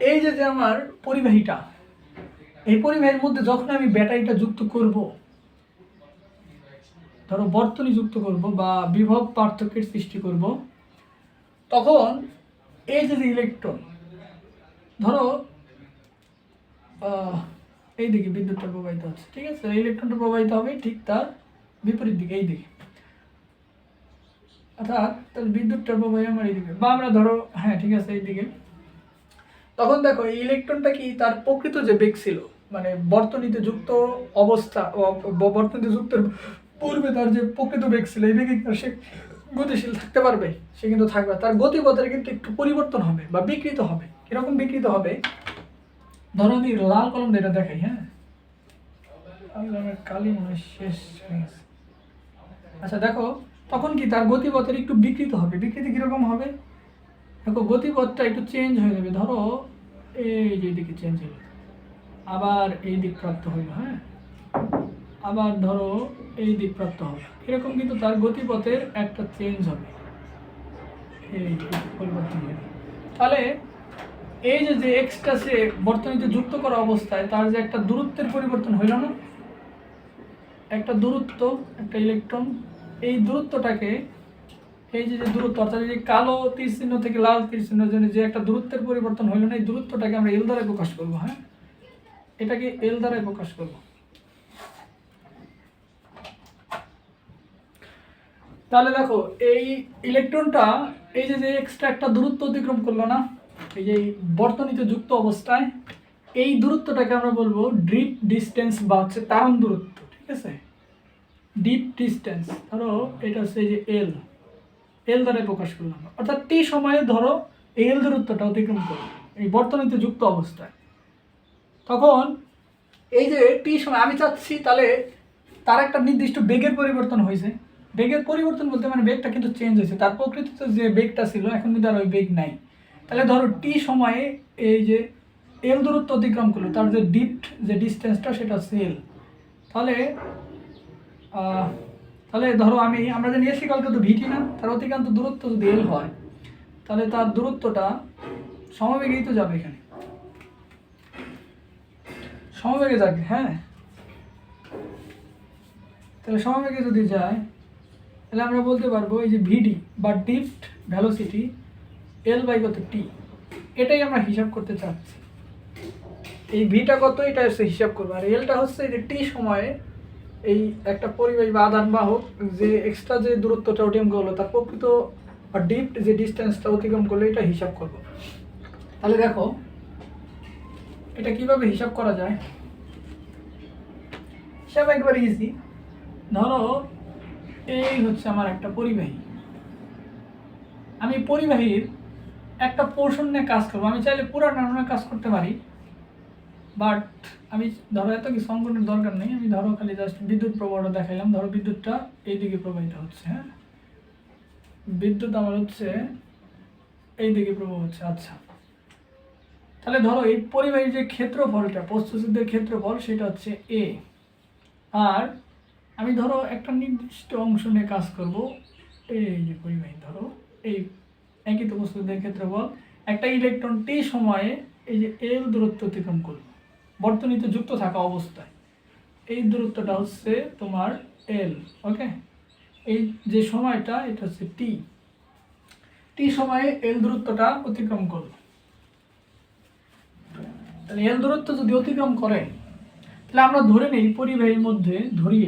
এই যে আমার পরিবাহীটা, এই পরিবাহীর মধ্যে যখন আমি ব্যাটারিটা যুক্ত করব, ধরো বর্তনী যুক্ত করব বা বিভব পার্থক্যের সৃষ্টি করব, তখন এই যে ইলেকট্রন, ধরো এই দিকে বিদ্যুৎটা প্রবাহিত হচ্ছে, ঠিক আছে, ইলেকট্রনটা প্রবাহিত হবে ঠিক তার বিপরীত দিকে, এই দিকে, অর্থাৎ তাহলে বিদ্যুৎটা প্রবাহিত আমার এই দিকে, বা আমরা ধরো হ্যাঁ ঠিক আছে এই দিকে। তখন দেখো এই ইলেকট্রনটা কি তার প্রকৃত যে বেগ ছিল, মানে বর্তনীতে যুক্ত অবস্থা, বর্তনীতে যুক্তের পূর্বে তার যে প্রকৃত বেগ ছিল, এই বেগে সে গতিশীল থাকতে পারবে? সে কিন্তু থাকবে। তার গতিপথের কিন্তু একটু পরিবর্তন হবে বা বিকৃত হবে। কিরকম বিকৃত হবে? ধরো আমি লাল কলম দিয়ে এটা দেখাই, হ্যাঁ, কালি মনে হয় শেষ হয়ে গেছে। আচ্ছা দেখো, তখন কি তার গতিপথের একটু বিকৃত হবে। বিকৃতি কিরকম হবে? দেখো গতিপথটা একটু চেঞ্জ হয়ে যাবে। ধরো এই যে দিকে চেঞ্জ হলো, আবার এই দিক প্রাপ্ত হইলো, হ্যাঁ, আবার ধরো এই দিক প্রাপ্ত হবে, এরকম কিন্তু তার গতিপথের একটা চেঞ্জ হবে, এই পরিবর্তন হবে। তাহলে এই যে এক্সটা সে বর্তনীতে যুক্ত করা অবস্থায় তার যে একটা দূরত্বের পরিবর্তন হইল না, একটা দূরত্ব, একটা ইলেকট্রন, এই দূরত্বটাকে, এই যে দূরত্ব, অর্থাৎ এই কালো তীর চিহ্ন থেকে লাল তীর চিহ্নের জন্য যে একটা দূরত্বের পরিবর্তন হইল না, এই দূরত্বটাকে আমরা এল দ্বারা প্রকাশ করবো। হ্যাঁ, এটাকে এল দ্বারাই প্রকাশ করব। তাহলে দেখো এই ইলেকট্রনটা এই যে এক্সট্রা একটা দূরত্ব অতিক্রম করলো না, এই যে বর্তনীতে যুক্ত অবস্থায়, এই দূরত্বটাকে আমরা বলবো ড্রিপ ডিস্টেন্স বা হচ্ছে তারণ দূরত্ব, ঠিক আছে, ডিপ ডিস্টেন্স। ধরো এটা হচ্ছে এই যে এল দ্বারাই প্রকাশ করলাম, অর্থাৎ টি সময়ে ধরো এই এল দূরত্বটা অতিক্রম করো এই বর্তনীতে যুক্ত অবস্থায়। তখন এই যে টি সময় আমি চাচ্ছি, তাহলে তার একটা নির্দিষ্ট বেগের পরিবর্তন হয়েছে। বেগের পরিবর্তন বলতে মানে বেগটা কিন্তু চেঞ্জ হয়েছে, তার প্রকৃতিতে যে বেগটা ছিল এখন কিন্তু আর ওই বেগ নাই। তাহলে ধরো টি সময়ে এই যে এল দূরত্ব অতিক্রম করলো, তার যে যে ডিস্টেন্সটা সেটা হচ্ছে এল। তাহলে ধরো আমরা যে নিয়েছি কালকে তো ভিটি না, তার অতিক্রান্ত দূরত্ব যদি এল হয়, তাহলে তার দূরত্বটা সমবেগেই তো যাবে, এখানে সমবেগে যাবে। হ্যাঁ, তাহলে সমবেগে যদি যায়, তাহলে আমরা বলতে পারবো এই যে ভিডি বা ডিফট ভ্যালোসিটি এল বাই কত টি, এটাই আমরা হিসাব করতে চাচ্ছি। এই ভিটা কত, এটা হচ্ছে হিসাব করবো, আর এলটা হচ্ছে এই যে টি সময়ে এই একটা পরিবাহী বা আধান বাহক যে এক্সট্রা যে দূরত্বটা অতিক্রম করলো, তার প্রকৃত বা ডিফট যে ডিস্টেন্সটা অতিক্রম করলো, এটা হিসাব করব। তাহলে দেখো এটা কিভাবে হিসাব করা যায়, হিসাব একবার ইজি। ধরো এই হচ্ছে আমার একটা পরিবাহী, আমি পরিবাহীর একটা পোর্শন নিয়ে কাজ করবো। আমি চাইলে পুরো নিয়ে কাজ করতে পারি, বাট আমি ধরো এত কিছু অঙ্কনের দরকার নেই। আমি ধরো খালি জাস্ট বিদ্যুৎ প্রবাহটা দেখাইলাম। ধরো বিদ্যুৎটা এইদিকে প্রবাহিত হচ্ছে, হ্যাঁ, বিদ্যুৎ আমার হচ্ছে এইদিকে প্রবাহ হচ্ছে। আচ্ছা, তাহলে ধরো এই পরিবাহীর যে ক্ষেত্রফলটা, প্রস্থচ্ছেদের ক্ষেত্রফল, সেটা হচ্ছে এ। আর আমি ধরো একটা নির্দিষ্ট অংশ নিয়ে কাজ করব, এই যে পরিবাহী, ধরো এই একই তো প্রস্থচ্ছেদের ক্ষেত্রফল, একটা ইলেকট্রন টি সময়ে এই যে এল দূরত্ব অতিক্রম করলো বর্তনীতে যুক্ত থাকা অবস্থায়, এই দূরত্বটা হচ্ছে তোমার এল। ওকে, এই যে সময়টা এটা হচ্ছে টি সময়ে এল দূরত্বটা অতিক্রম করলো। তাহলে এল দূরত্ব যদি অতিক্রম করে, তাহলে আমরা ধরে নেই পরিবাহীর মধ্যে, ধরি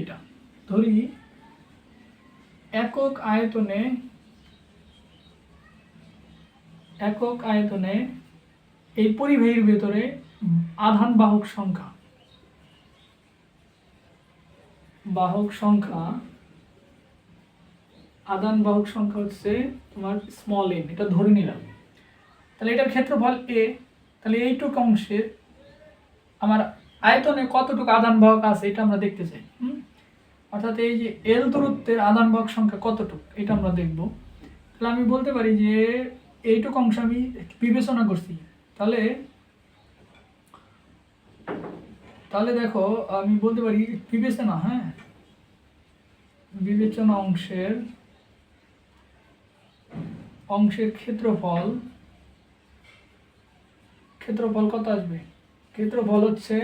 একক আয়তনে একক আয়তনে এই পরিবাহীর ভেতরে আধান বাহক সংখ্যা আধান বাহক সংখ্যা হচ্ছে তোমার স্মল এন, এটা ধরে নিলাম। তাহলে এটার ক্ষেত্রফল এ, তাহলে এইটুকু অংশের আমার আয়তনে কতটুকু আধান বাহক আছে এটা আমরা দেখতে চাই। অর্থাৎ এই যে এল দূরত্বের আধান বাহক সংখ্যা কতটুকু এটা আমরা দেখব। তাহলে আমি বলতে পারি যে এইটুকু অংশ আমি বিবেচনা করছি, তাহলে দেখো আমি বলতে পারি বিবেচনা অংশের ক্ষেত্রফল কত আসবে? ক্ষেত্রফল হচ্ছে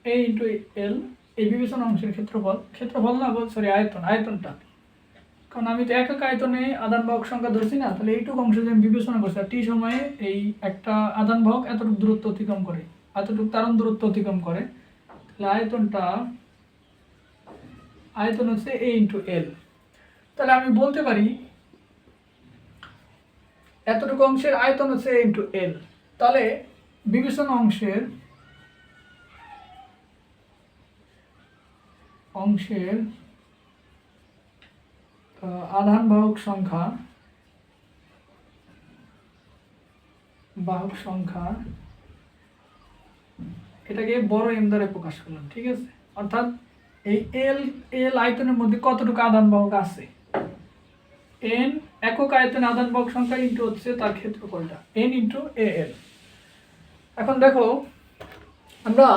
a ইন্টু এল, এই বিবেচনা অংশের ক্ষেত্রফল না সরি আয়তনটা, কারণ আমি তো একক আয়তনে আধান বাহক সংখ্যা ধরছি না। তাহলে এইটুকু অংশ যে আমি বিবেচনা করছি টি সময়ে এই একটা আধান বাহক এতটুকু দূরত্ব অতিক্রম করে, এতটুকু তারণ দূরত্ব অতিক্রম করে, তাহলে আয়তন হচ্ছে a ইন্টু এল। তাহলে আমি বলতে পারি এতটুকু অংশের আয়তন হচ্ছে a ইন্টু এল। তাহলে বিবেচনা অংশের আধান বাহক সংখ্যা এটাকে বড় এম দ্বারা প্রকাশ করলাম, ঠিক আছে। অর্থাৎ এই এল আয়তনের মধ্যে কতটুকু আধান বাহক আছে, এন একক আয়তনে আধান বাহক সংখ্যা ইন্টু হচ্ছে তার ক্ষেত্রফলটা, এন ইন্টু এ এল। এখন দেখো আমরা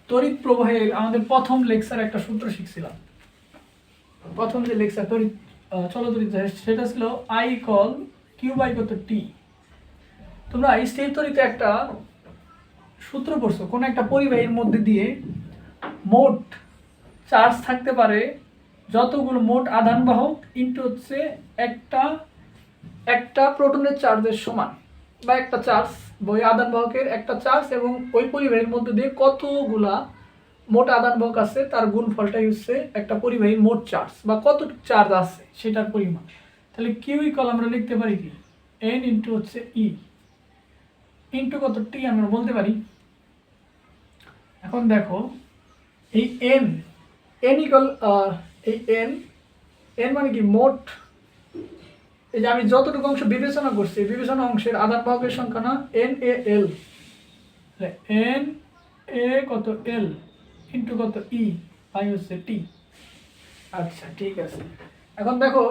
তড়িৎ প্রবাহের আমাদের প্রথম লেকচার একটা সূত্র শিখছিলাম। প্রথম যে লেকচার তড়িৎ চলতড়িৎ সেটা ছিল আই ইকুয়াল কিউ বাই কত টি। তোমরা স্থির তড়িতে একটা সূত্র পড়ছো, কোন একটা পরিবাহীর মধ্যে দিয়ে মোট চার্জ থাকতে পারে যতগুলো মোট আধান বাহক ইন্টু হচ্ছে একটা প্রোটনের চার্জের সমান, বা একটা চার্জ ওই আধান বাহকের একটা চার্জ এবং ওই পরিবাহীর মধ্যে দিয়ে কতগুলা মোট আধান বাহক আছে তার গুণফলটাই হচ্ছে একটা পরিবাহীর মোট চার্জ বা কত চার্জ আছে সেটার পরিমাণ। তাহলে কিউ ইকুয়াল আমরা লিখতে পারি কি এন ইন্টু হচ্ছে ই ইন্টু কত টি আমরা বলতে পারি। এখন দেখো এই এন ইকুয়াল এই এন মানে কি মোট, এই যে আমি যতটুকু অংশ বিবেচনা করছি বিবেচনা অংশের আধান বাহকের সংখ্যা না N A L, N A কত এল ইন্টু কত ই বাই হচ্ছে টি। আচ্ছা ঠিক আছে। এখন দেখো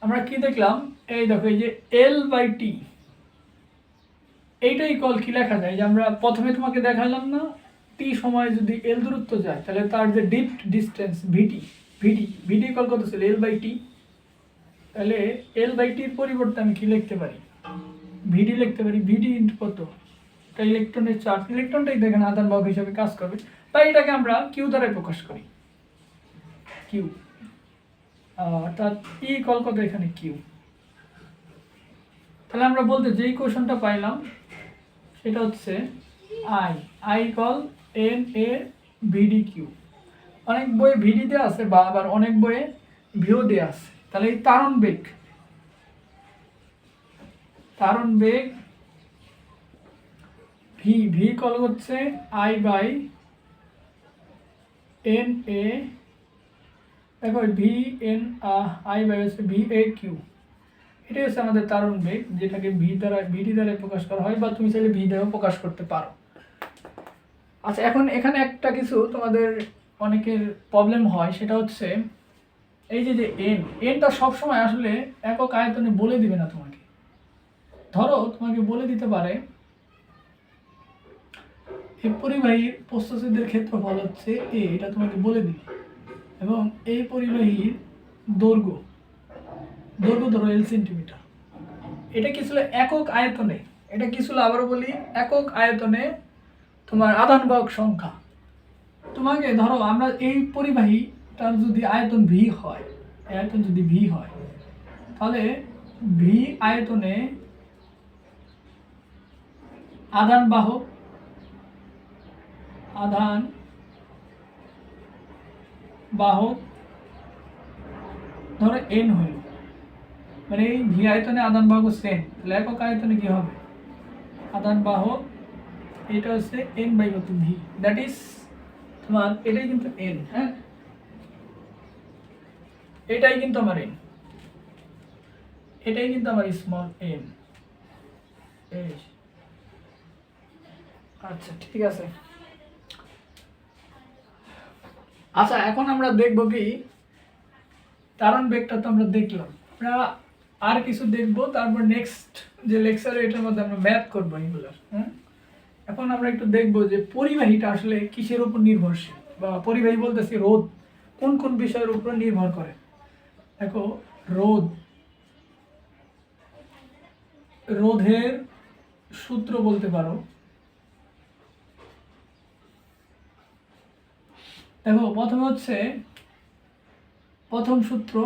আমরা কি দেখলাম, এই দেখো এই যে এল বাই টি এইটাই ইকুয়াল কি লেখা যায়, যে আমরা প্রথমে তোমাকে দেখালাম না টি সময় যদি এল দূরত্ব যায় তাহলে তার যে ডিপ ডিস্টেন্স ভিটি ইকুয়াল কত ছিল এল বাই টি। তাহলে এল বাই টির পরিবর্তে আমি কি লিখতে পারি ভিডি লিখতে পারি, ভিডি ইন্টু কত এটা ইলেকট্রনের চার্জ, ইলেকট্রনটাই দেখেন আধান বাহক হিসাবে কাজ করবে, তাই এটাকে আমরা কিউ দ্বারা প্রকাশ করি কিউ, অর্থাৎ ই ইকুয়াল কত এখানে কিউ। তাহলে আমরা বলতে যে কোশ্চেনটা পাইলাম সেটা হচ্ছে I equal n A v d q. অনেক বই ভিডি দেওয়া আছে বা আবার অনেক বইয়ে ভিও দেওয়া আছে। তাহলে এই তারণ বেগ ভি কল হচ্ছে আই বাই এন এ, দেখো ভি এন আই বাই হচ্ছে ভি এ কিউ, এটাই হচ্ছে আমাদের তারণ বেগ, যেটাকে ভিডি দ্বারা প্রকাশ করা হয় বা তুমি চাইলে ভি দ্বারাও প্রকাশ করতে পারো। আচ্ছা এখন এখানে একটা কিছু তোমাদের অনেকের প্রবলেম হয়, সেটা হচ্ছে এই যে এনটা সবসময় আসলে একক আয়তনে বলে দিবে না তোমাকে। ধরো তোমাকে বলে দিতে পারে এই পরিবাহীর প্রস্থচ্ছেদের ক্ষেত্রফল হচ্ছে এ, এটা তোমাকে বলে দিবে, এবং এই পরিবাহীর দৈর্ঘ্য ধরো এল সেন্টিমিটার। এটা কি ছিল একক আয়তনে, এটা কি ছিল আবারও বলি একক আয়তনে তোমার আধান বাহক সংখ্যা। তোমাকে ধরো আমরা এই পরিবাহীটার যদি আয়তন ভি হয়, তাহলে ভি আয়তনে আধান বাহক ধরো এন হইল, মানে এই ভি আয়তনে আদান বাহক সেম, তাহলে একক আয়তনে কি হবে আদান বাহক, এটা হচ্ছে এন বাই কত ভি, দ্যাট ইজ তোমার এটাই কিন্তু এন। হ্যাঁ, এটাই কিন্তু আমার এন, এটাই কিন্তু আমার স্মল এন। আচ্ছা ঠিক আছে। আচ্ছা এখন আমরা দেখব কি, তারণ বেগটা তো আমরা দেখলাম, আমরা আর কিছু দেখব, তারপর নেক্সট যে লেকচারে এটার মধ্যে আমরা ম্যাথ করবো এগুলোর। হ্যাঁ, এখন আমরা একটু দেখব যে পরিবাহীটা আসলে কিসের উপর নির্ভরশীল, বা পরিবাহী বলতেছি রোধ কোন কোন বিষয়ের উপর নির্ভর করে। দেখো রোধ, রোধের সূত্র বলতে পারো। দেখো প্রথমে হচ্ছে প্রথম সূত্র,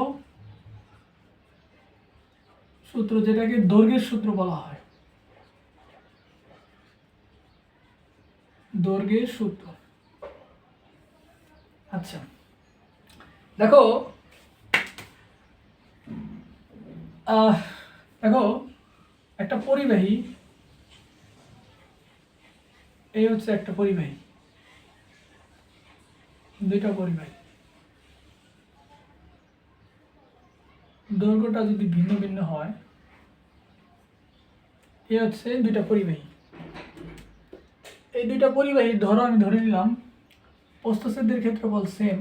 সূত্র যেটাকে দৈর্ঘ্যের সূত্র বলা হয়, দৈর্ঘ্যের সূত্র। আচ্ছা দেখো দেখো একটা পরিবাহী, এই হচ্ছে একটা পরিবাহী, দুইটা পরিবাহী, দৈর্ঘ্যটা যদি ভিন্ন ভিন্ন হয়, এই হচ্ছে দুইটা পরিবাহী। এই দুইটা পরিবাহী ধরো আমি ধরে নিলাম প্রস্থচ্ছেদের ক্ষেত্রফল সেম,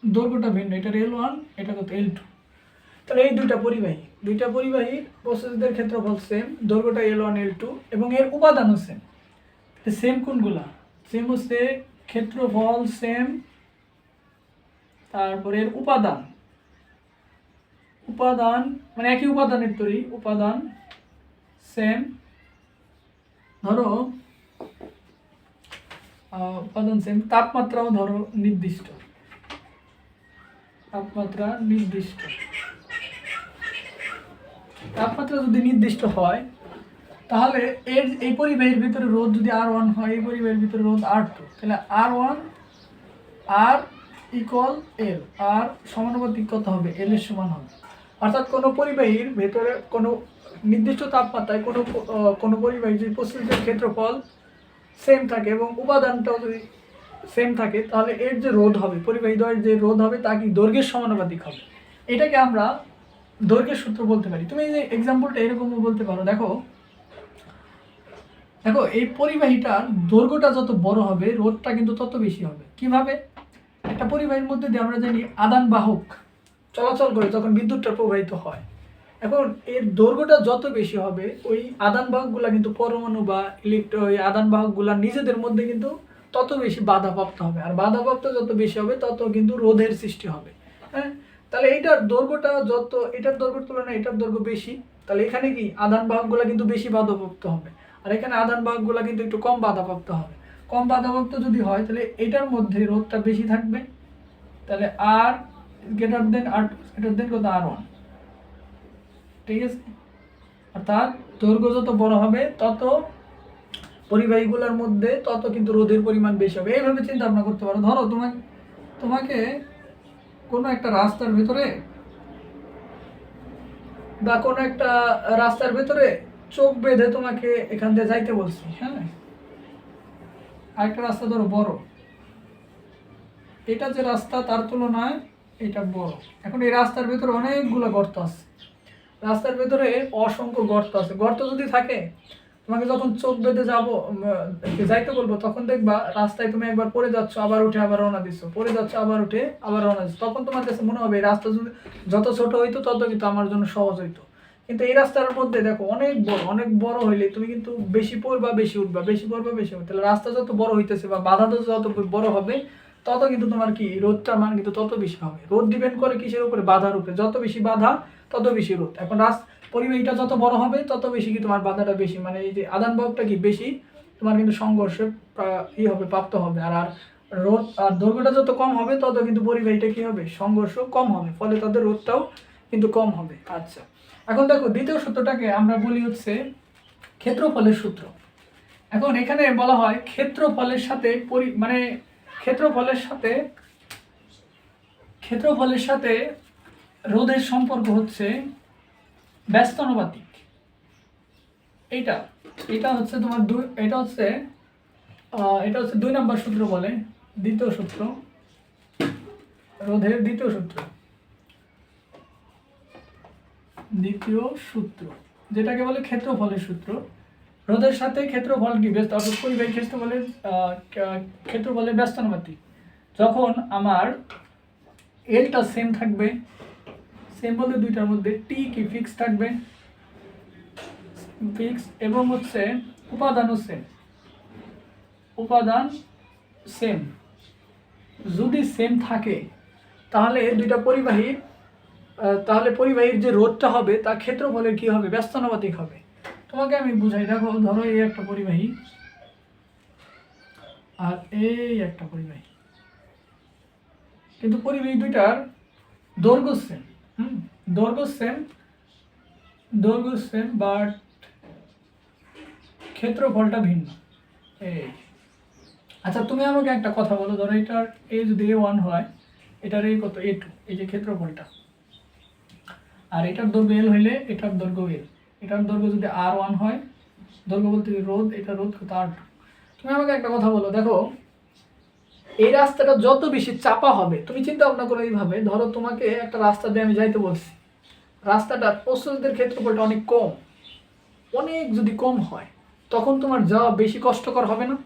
দৈর্ঘ্যটা ভিন্ন, এটার L1 এটা কত L2, তাহলে এই দুইটা পরিবাহীর প্রস্থচ্ছেদের ক্ষেত্রফল সেম, দৈর্ঘ্যটা L1 L2 এবং এর উপাদানও সেম। সেম কোনগুলা, সেম হচ্ছে ক্ষেত্রফল সেম, তারপরে এর উপাদান, উপাদান মানে একই উপাদানের তৈরি, উপাদান সেম। ধরো উপাদান সেম, তাপমাত্রাও ধরো নির্দিষ্ট, তাপমাত্রা নির্দিষ্ট, তাপমাত্রা যদি নির্দিষ্ট হয় তাহলে এর এই পরিবাহীর ভিতরে রোধ যদি R1 হয়, এই পরিবাহীর ভিতরে রোধ R2, তাহলে R1 R ইকুয়াল L, আর সমানুপাতিক কত হবে L এর সমান হবে। অর্থাৎ কোনো পরিবাহীর ভেতরে কোনো নির্দিষ্ট তাপমাত্রায় কোনো পরিবাহীর যদি প্রস্থচ্ছেদের ক্ষেত্রফল সেম থাকে এবং উপাদানটাও যদি সেম থাকে, তাহলে এর যে রোধ হবে, পরিবাহী দ্বয়ের যে রোধ হবে তা কি দৈর্ঘ্যের সমানুপাতিক হবে। এটাকে আমরা দৈর্ঘ্যের সূত্র বলতে পারি। তুমি এই যে এক্সাম্পলটা এরকমও বলতে পারো, দেখো দেখো এই পরিবাহীটার দৈর্ঘ্যটা যত বড় হবে রোধটা কিন্তু তত বেশি হবে। কিভাবে, একটা পরিবাহীর মধ্যে দিয়ে আমরা জানি আদান বাহক চলাচল করে যখন বিদ্যুৎটা প্রবাহিত হয়, এখন এর দৈর্ঘ্যটা যত বেশি হবে ওই আদান বাহকগুলা কিন্তু পরমাণু বা ওই আদান বাহকগুলা নিজেদের মধ্যে কিন্তু তত বেশি বাধাপ্রাপ্ত হবে, আর বাধাপ্রাপ্ত যত বেশি হবে তত কিন্তু রোধের সৃষ্টি হবে। হ্যাঁ, তাহলে এইটার দৈর্ঘ্যটা যত, এটার দৈর্ঘ্যের তুলনায় এটার দৈর্ঘ্য বেশি, তাহলে এখানে কি আদান বাহকগুলা কিন্তু বেশি বাধাপ্রাপ্ত হবে, আর এখানে আদান বাহকগুলা কিন্তু একটু কম বাধাপ্রাপ্ত হবে। কম বাধাপ্রাপ্ত যদি হয় তাহলে এটার মধ্যে রোধটা বেশি থাকবে, তাহলে আর গ্রেটার দেন আর গ্রেটার দেন কত R1, ঠিক আছে। অর্থাৎ দৈর্ঘ্য যত বড় হবে তত পরিবাহীগুলোর মধ্যে তত কিন্তু রোধের পরিমাণ বেশি হবে। এইভাবে চিন্তা ভাবনা করতে পারো। ধরো তোমাকে কোনো একটা রাস্তার ভেতরে বা কোনো একটা রাস্তার ভেতরে চোখ বেঁধে তোমাকে এখান দিয়ে যাইতে বলছি, হ্যাঁ, আরেকটা রাস্তা ধরো বড়, এটা যে রাস্তা তার তুলনায় এটা বড়। এখন এই রাস্তার ভেতরে অনেকগুলো গর্ত আছে, রাস্তার ভেতরে অসংখ্য গর্ত আছে। গর্ত যদি থাকে, তোমাকে যখন চোখ বেঁধে যাইতে বলবো, তখন দেখবা রাস্তায় তুমি একবার পড়ে যাচ্ছ, আবার উঠে আবার রওনা দিচ্ছ, পড়ে যাচ্ছ আবার উঠে আবার রওনা দিচ্ছ, তখন তোমার কাছে মনে হবে এই রাস্তা যত ছোট হইতো তত কিন্তু আমার জন্য সহজ হইতো। কিন্তু এই রাস্তার মধ্যে দেখো অনেক বড় হইলে তুমি কিন্তু বেশি পড়বা বেশি উঠবা, বেশি পড়বা বেশি উঠবে, তাহলে রাস্তা যত বড় হইতেছে বা বাধা যত বড় হবে তত কিন্তু তোমার কি রোধটার মান কিন্তু তত বেশি হবে। রোধ ডিপেন্ড করে কিসের উপরে, বাধার উপরে। যত বেশি বাধা তত বেশি রোধ। এখন পরিবাহীটা যত বড় হবে তত বেশি কি তোমার বাধাটা বেশি, মানে এই যে আদান বাহকটা কি বেশি তোমার কিন্তু সংঘর্ষে হবে, প্রাপ্ত হবে। আর রোধ আর দৈর্ঘ্যটা যত কম হবে তত কিন্তু পরিবাহীটা কি হবে, সংঘর্ষ কম হবে, ফলে তাদের রোধটাও কিন্তু কম হবে। আচ্ছা এখন দেখো দ্বিতীয় সূত্রটাকে আমরা বলি হচ্ছে ক্ষেত্রফলের সূত্র। এখন এখানে বলা হয় ক্ষেত্রফলের সাথে ক্ষেত্রফলের সাথে রোধের সম্পর্ক হচ্ছে ব্যস্তানুপাতিক। এটা এটা হচ্ছে তোমার এটা হচ্ছে 2 নম্বর সূত্র বলে, দ্বিতীয় সূত্র, রোধের দ্বিতীয় সূত্র যেটাকে বলে ক্ষেত্রফলের সূত্র। রোধের সাথে ক্ষেত্রফল কি ব্যস্ত, অর্থাৎ পরিবাহী ক্ষেত্রফলের ব্যস্তানুপাতিক। যখন আমার এলটা সেম থাকবে, সেম বলতে দুইটার মধ্যে টি কি ফিক্স থাকবে, ফিক্স, এবং হচ্ছে উপাদান সেম যদি সেম থাকে তাহলে তাহলে পরিবাহীর যে রোধটা হবে তা ক্ষেত্রফলের কি হবে, ব্যস্তানুপাতিক হবে। তোমাকে আমি বুঝাই, দেখো ধরো এই একটা পরিবাহী আর এই একটা পরিবাহী, কিন্তু পরিবাহী দুইটার দৈর্ঘ্য সেম, দৈর্ঘ্য সেম বাট ক্ষেত্রফলটা ভিন্ন। এই আচ্ছা, তুমি আমাকে একটা কথা বলো, ধরো এটার এ যদি A1 হয়, এটার এই কত A2, এই যে ক্ষেত্রফলটা, আর এটার দৈর্ঘ্য L হইলে এটার দৈর্ঘ্য L, এটার দৈর্ঘ্য যদি R1 হয়, দৈর্ঘ্য বলতে রোধ, এটা রোধ কত R2। তুমি আমাকে একটা কথা বলো, দেখো এই রাস্তাটা যত বেশি চাপা হবে, তুমি চিন্তা ভাবনা করো এইভাবে, ধরো তোমাকে একটা রাস্তা দিয়ে আমি যাইতে বলছি, রাস্তাটার প্রস্থদের ক্ষেত্রফলটা অনেক যদি কম হয়, তখন তোমার যাওয়া বেশি কষ্টকর হবে না?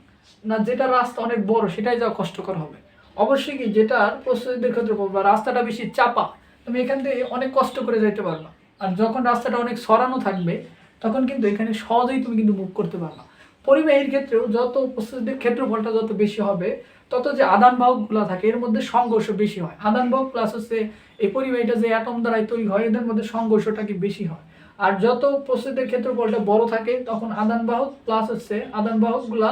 না যেটা রাস্তা অনেক বড় সেটাই যাওয়া কষ্টকর হবে? অবশ্যই কি, যেটার প্রস্থদের ক্ষেত্রফল বা রাস্তাটা বেশি চাপা, তুমি এখান থেকে অনেক কষ্ট করে যাইতে পারবা। আর যখন রাস্তাটা অনেক সরানো থাকবে তখন কিন্তু এখানে সহজেই তুমি কিন্তু মুভ করতে পারবা। পরিবাহীর ক্ষেত্রেও যত প্রস্থদের ক্ষেত্রফলটা যত বেশি হবে, তত যে আদান বাহকগুলো থাকে এর মধ্যে সংঘর্ষ বেশি হয়। আদান বাহক প্লাস হচ্ছে এই পরিবাহীটা যে অ্যাটম দ্বারাই তৈরি হয়, এদের মধ্যে সংঘর্ষটা কি বেশি হয়। আর যত প্রস্থদের ক্ষেত্রফলটা বড় থাকে তখন আদান বাহক প্লাস হচ্ছে আদান বাহকগুলা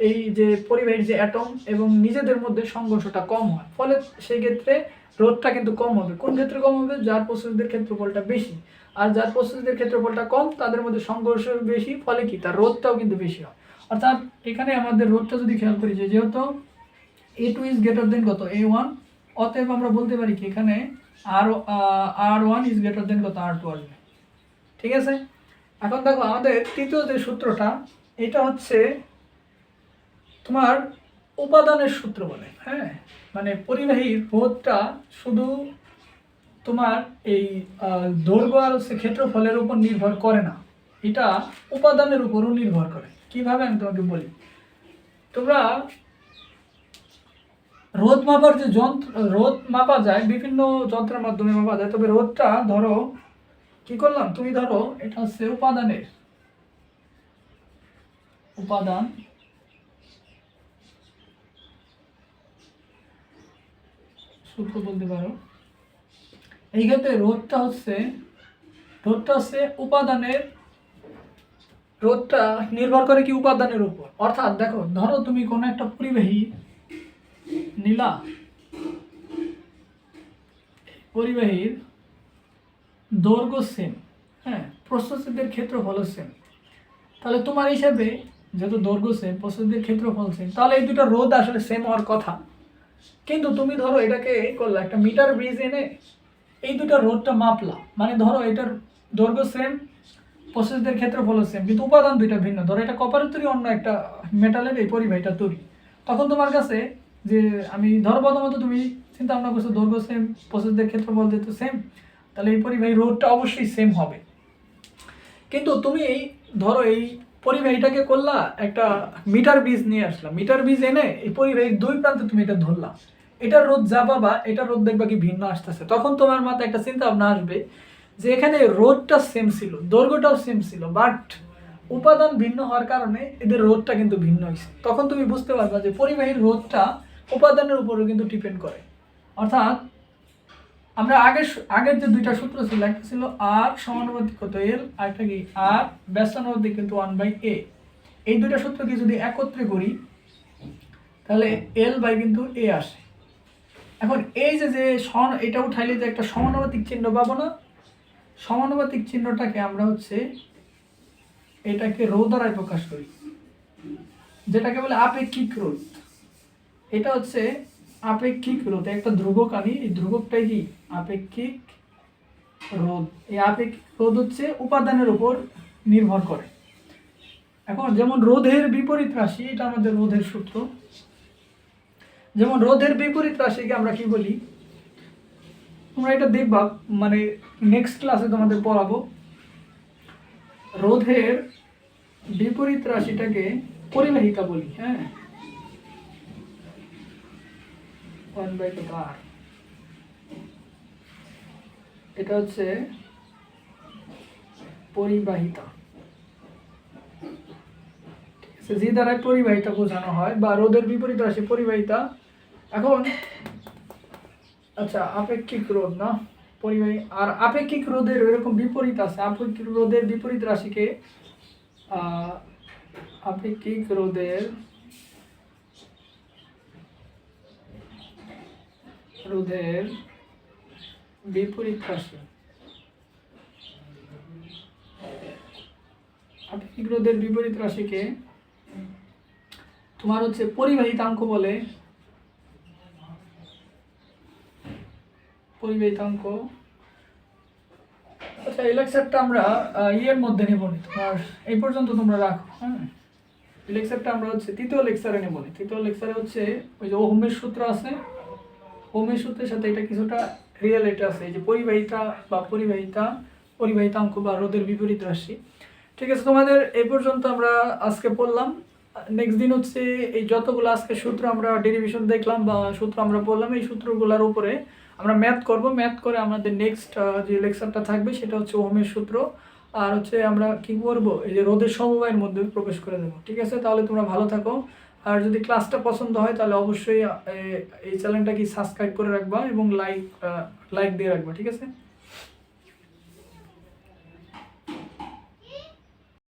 এই যে পরিবাহীর যে অ্যাটম এবং নিজেদের মধ্যে সংঘর্ষটা কম হয়, ফলে সেই ক্ষেত্রে রোধটা কিন্তু কম হবে। কোন ক্ষেত্রে কম হবে? যার প্রস্থদের ক্ষেত্রফলটা বেশি। আর যার প্রস্থদের ক্ষেত্রফলটা কম তাদের মধ্যে সংঘর্ষ বেশি, ফলে কি তার রোধটাও কিন্তু বেশি হয়। অর্থাৎ এখানে আমাদের রোধটা যদি খেয়াল করি, যে যেহেতু A2 ইজ গ্রেটার দেন কত A1, অতএব আমরা বলতে পারি কি এখানে R1 ইজ গ্রেটার দেন কত R2 আসবে। ঠিক আছে, এখন দেখো আমাদের তৃতীয় যে সূত্রটা, এটা হচ্ছে তোমার উপাদানের সূত্র বলে। হ্যাঁ, মানে পরিবাহীর রোধটা শুধু তোমার এই দৈর্ঘ্য আর হচ্ছে ক্ষেত্রফলের উপর নির্ভর করে না, এটা উপাদানের উপরও নির্ভর করে। কিভাবে আমি তোমাকে বলি, তোমরা রোধ মাপার যে রোধ মাপা যায় বিভিন্ন যন্ত্রের মাধ্যমে মাপা যায়, তবে রোধটা ধরো কি করলাম, তুমি ধরো এটা হচ্ছে উপাদান সূত্র বলতে পারো। এই ক্ষেত্রে রোধটা হচ্ছে রোধটা নির্ভর করে কি উপাদানের উপর। অর্থাৎ দেখো, ধরো তুমি কোনো একটা পরিবাহী নিলা, পরিবাহীর দৈর্ঘ্য সেম, হ্যাঁ, প্রস্থচ্ছেদের ক্ষেত্রফল সেম, তাহলে তোমার হিসাবে যেহেতু দৈর্ঘ্য সেম, প্রস্থচ্ছেদের ক্ষেত্রফল সেম, তাহলে এই দুটো রোধ আসলে সেম হওয়ার কথা। কিন্তু তুমি ধরো এটাকে করলা একটা মিটার ব্রিজ এনে এই দুটো রোধটা মাপলা, মানে ধরো এটার দৈর্ঘ্য সেম, প্রস্থচ্ছেদের ক্ষেত্রফল সেম, কিন্তু উপাদান দুইটা ভিন্ন। ধরো এটা কপারের তৈরি, অন্য একটা মেটালের এই পরিবাহীটা তৈরি। তখন তোমার কাছে যে আমি ধরো প্রথমত তুমি চিন্তা ভাবনা করছো দৈর্ঘ্য সেম, প্রস্থচ্ছেদের ক্ষেত্রফল যেহেতু সেম, তাহলে এই পরিবাহী রোধটা অবশ্যই সেম হবে। কিন্তু তুমি ধরো এই পরিবাহীটাকে করলা একটা মিটার বীজ নিয়ে আসলা, মিটার বীজ এনে এই পরিবাহীর দুই প্রান্তে তুমি এটা ধরলা, এটার রোধ যা পাবা এটার রোধ দেখবা কি ভিন্ন আসতেছে। তখন তোমার মাথায় একটা চিন্তা ভাবনা আসবে যে এখানে রোধটা সেম ছিল, দৈর্ঘ্যটাও সেম ছিল, বাট উপাদান ভিন্ন হওয়ার কারণে এদের রোধটা কিন্তু ভিন্ন হয়েছে। তখন তুমি বুঝতে পারবা যে পরিবাহীর রোধটা উপাদানের উপরও কিন্তু ডিপেন্ড করে। অর্থাৎ আমরা আগের যে দুইটা সূত্র ছিল, একটা ছিল আর সমানুপাতিক কত এল, আর একটা কি আর ব্যস্তানুপাতিক কিন্তু 1/a। এই দুইটা সূত্রকে যদি একত্রে করি তাহলে এল বাই কিন্তু এ আসে। এখন এই যে এটা উঠাইলে যে একটা সমানুপাতিক চিহ্ন পাবো না, সমানুপাতিক চিহ্নটাকে আমরা হচ্ছে এটাকে রো দ্বারাই প্রকাশ করি, যেটাকে বলে আপেক্ষিক রোধ। এটা হচ্ছে আপেক্ষিক রোধ, একটা ধ্রুবক আনি, এই ধ্রুবকটাই কি আপেক্ষিক রোধ। এই আপেক্ষিক রোধ হচ্ছে উপাদানের উপর নির্ভর করে। এখন যেমন রোধের বিপরীত রাশি, এটা আমাদের রোধের সূত্র। যেমন রোধের বিপরীত রাশিকে আমরা কি বলি, তোমরা এটা দেখবা, মানে নেক্সট ক্লাসে তোমাদের পড়াবো। রোধের বিপরীত রাশিটাকে পরিবাহিতা বলি। হ্যাঁ, 1/2R, এটা হচ্ছে পরিবাহিতা। ঠিক আছে, যে দ্বারা পরিবাহিতা বোঝানো হয় বা রোধের বিপরীত রাশি পরিবাহিতা। এখন আচ্ছা, আপেক্ষিক রোধ না পরিবাহী, আর আপেক্ষিক রোধের এরকম বিপরীত আছে। আপেক্ষিক রোধের বিপরীত রাশিকে আপেক্ষিক রোধের বিপরীত রাশি, আপেক্ষিক রোধের বিপরীত রাশিকে তোমার হচ্ছে পরিবাহিতাঙ্ক বলে। পরিবাহিতাঙ্ক। আচ্ছা, এই লেকচারটা আমরা ইয়ের মধ্যে নেব নি, তোমার এই পর্যন্ত তোমরা রাখো। হ্যাঁ, এই লেকচারটা আমরা হচ্ছে তৃতীয় লেকচারে নেব নি। তৃতীয় লেকচারে হচ্ছে ওই যে ওহমের সূত্র আছে, ওহমের সূত্রের সাথে এটা কিছুটা রিয়েলিটি আছে, এই যে পরিবাহিতা বা পরিবাহিতাঙ্ক বা রোধের বিপরীত রাশি। ঠিক আছে, তোমাদের এই পর্যন্ত আমরা আজকে পড়লাম। নেক্সট দিন হচ্ছে এই যতগুলো আজকে সূত্র আমরা ডেরিভেশন দেখলাম বা সূত্র আমরা পড়লাম, এই সূত্রগুলোর উপরে আমরা ম্যাথ করব। ম্যাথ করে আমাদের নেক্সট যে লেকচারটা থাকবে সেটা হচ্ছে ওহমের সূত্র। আর হচ্ছে আমরা কি করব, এই যে রোধের সমবায়ের মধ্যে প্রবেশ করে দেবো। ঠিক আছে, তাহলে তোমরা ভালো থাকো। আর যদি ক্লাসটা পছন্দ হয় তাহলে অবশ্যই এই চ্যানেলটাকে সাবস্ক্রাইব করে রাখবা এবং লাইক দিয়ে রাখবা। ঠিক আছে।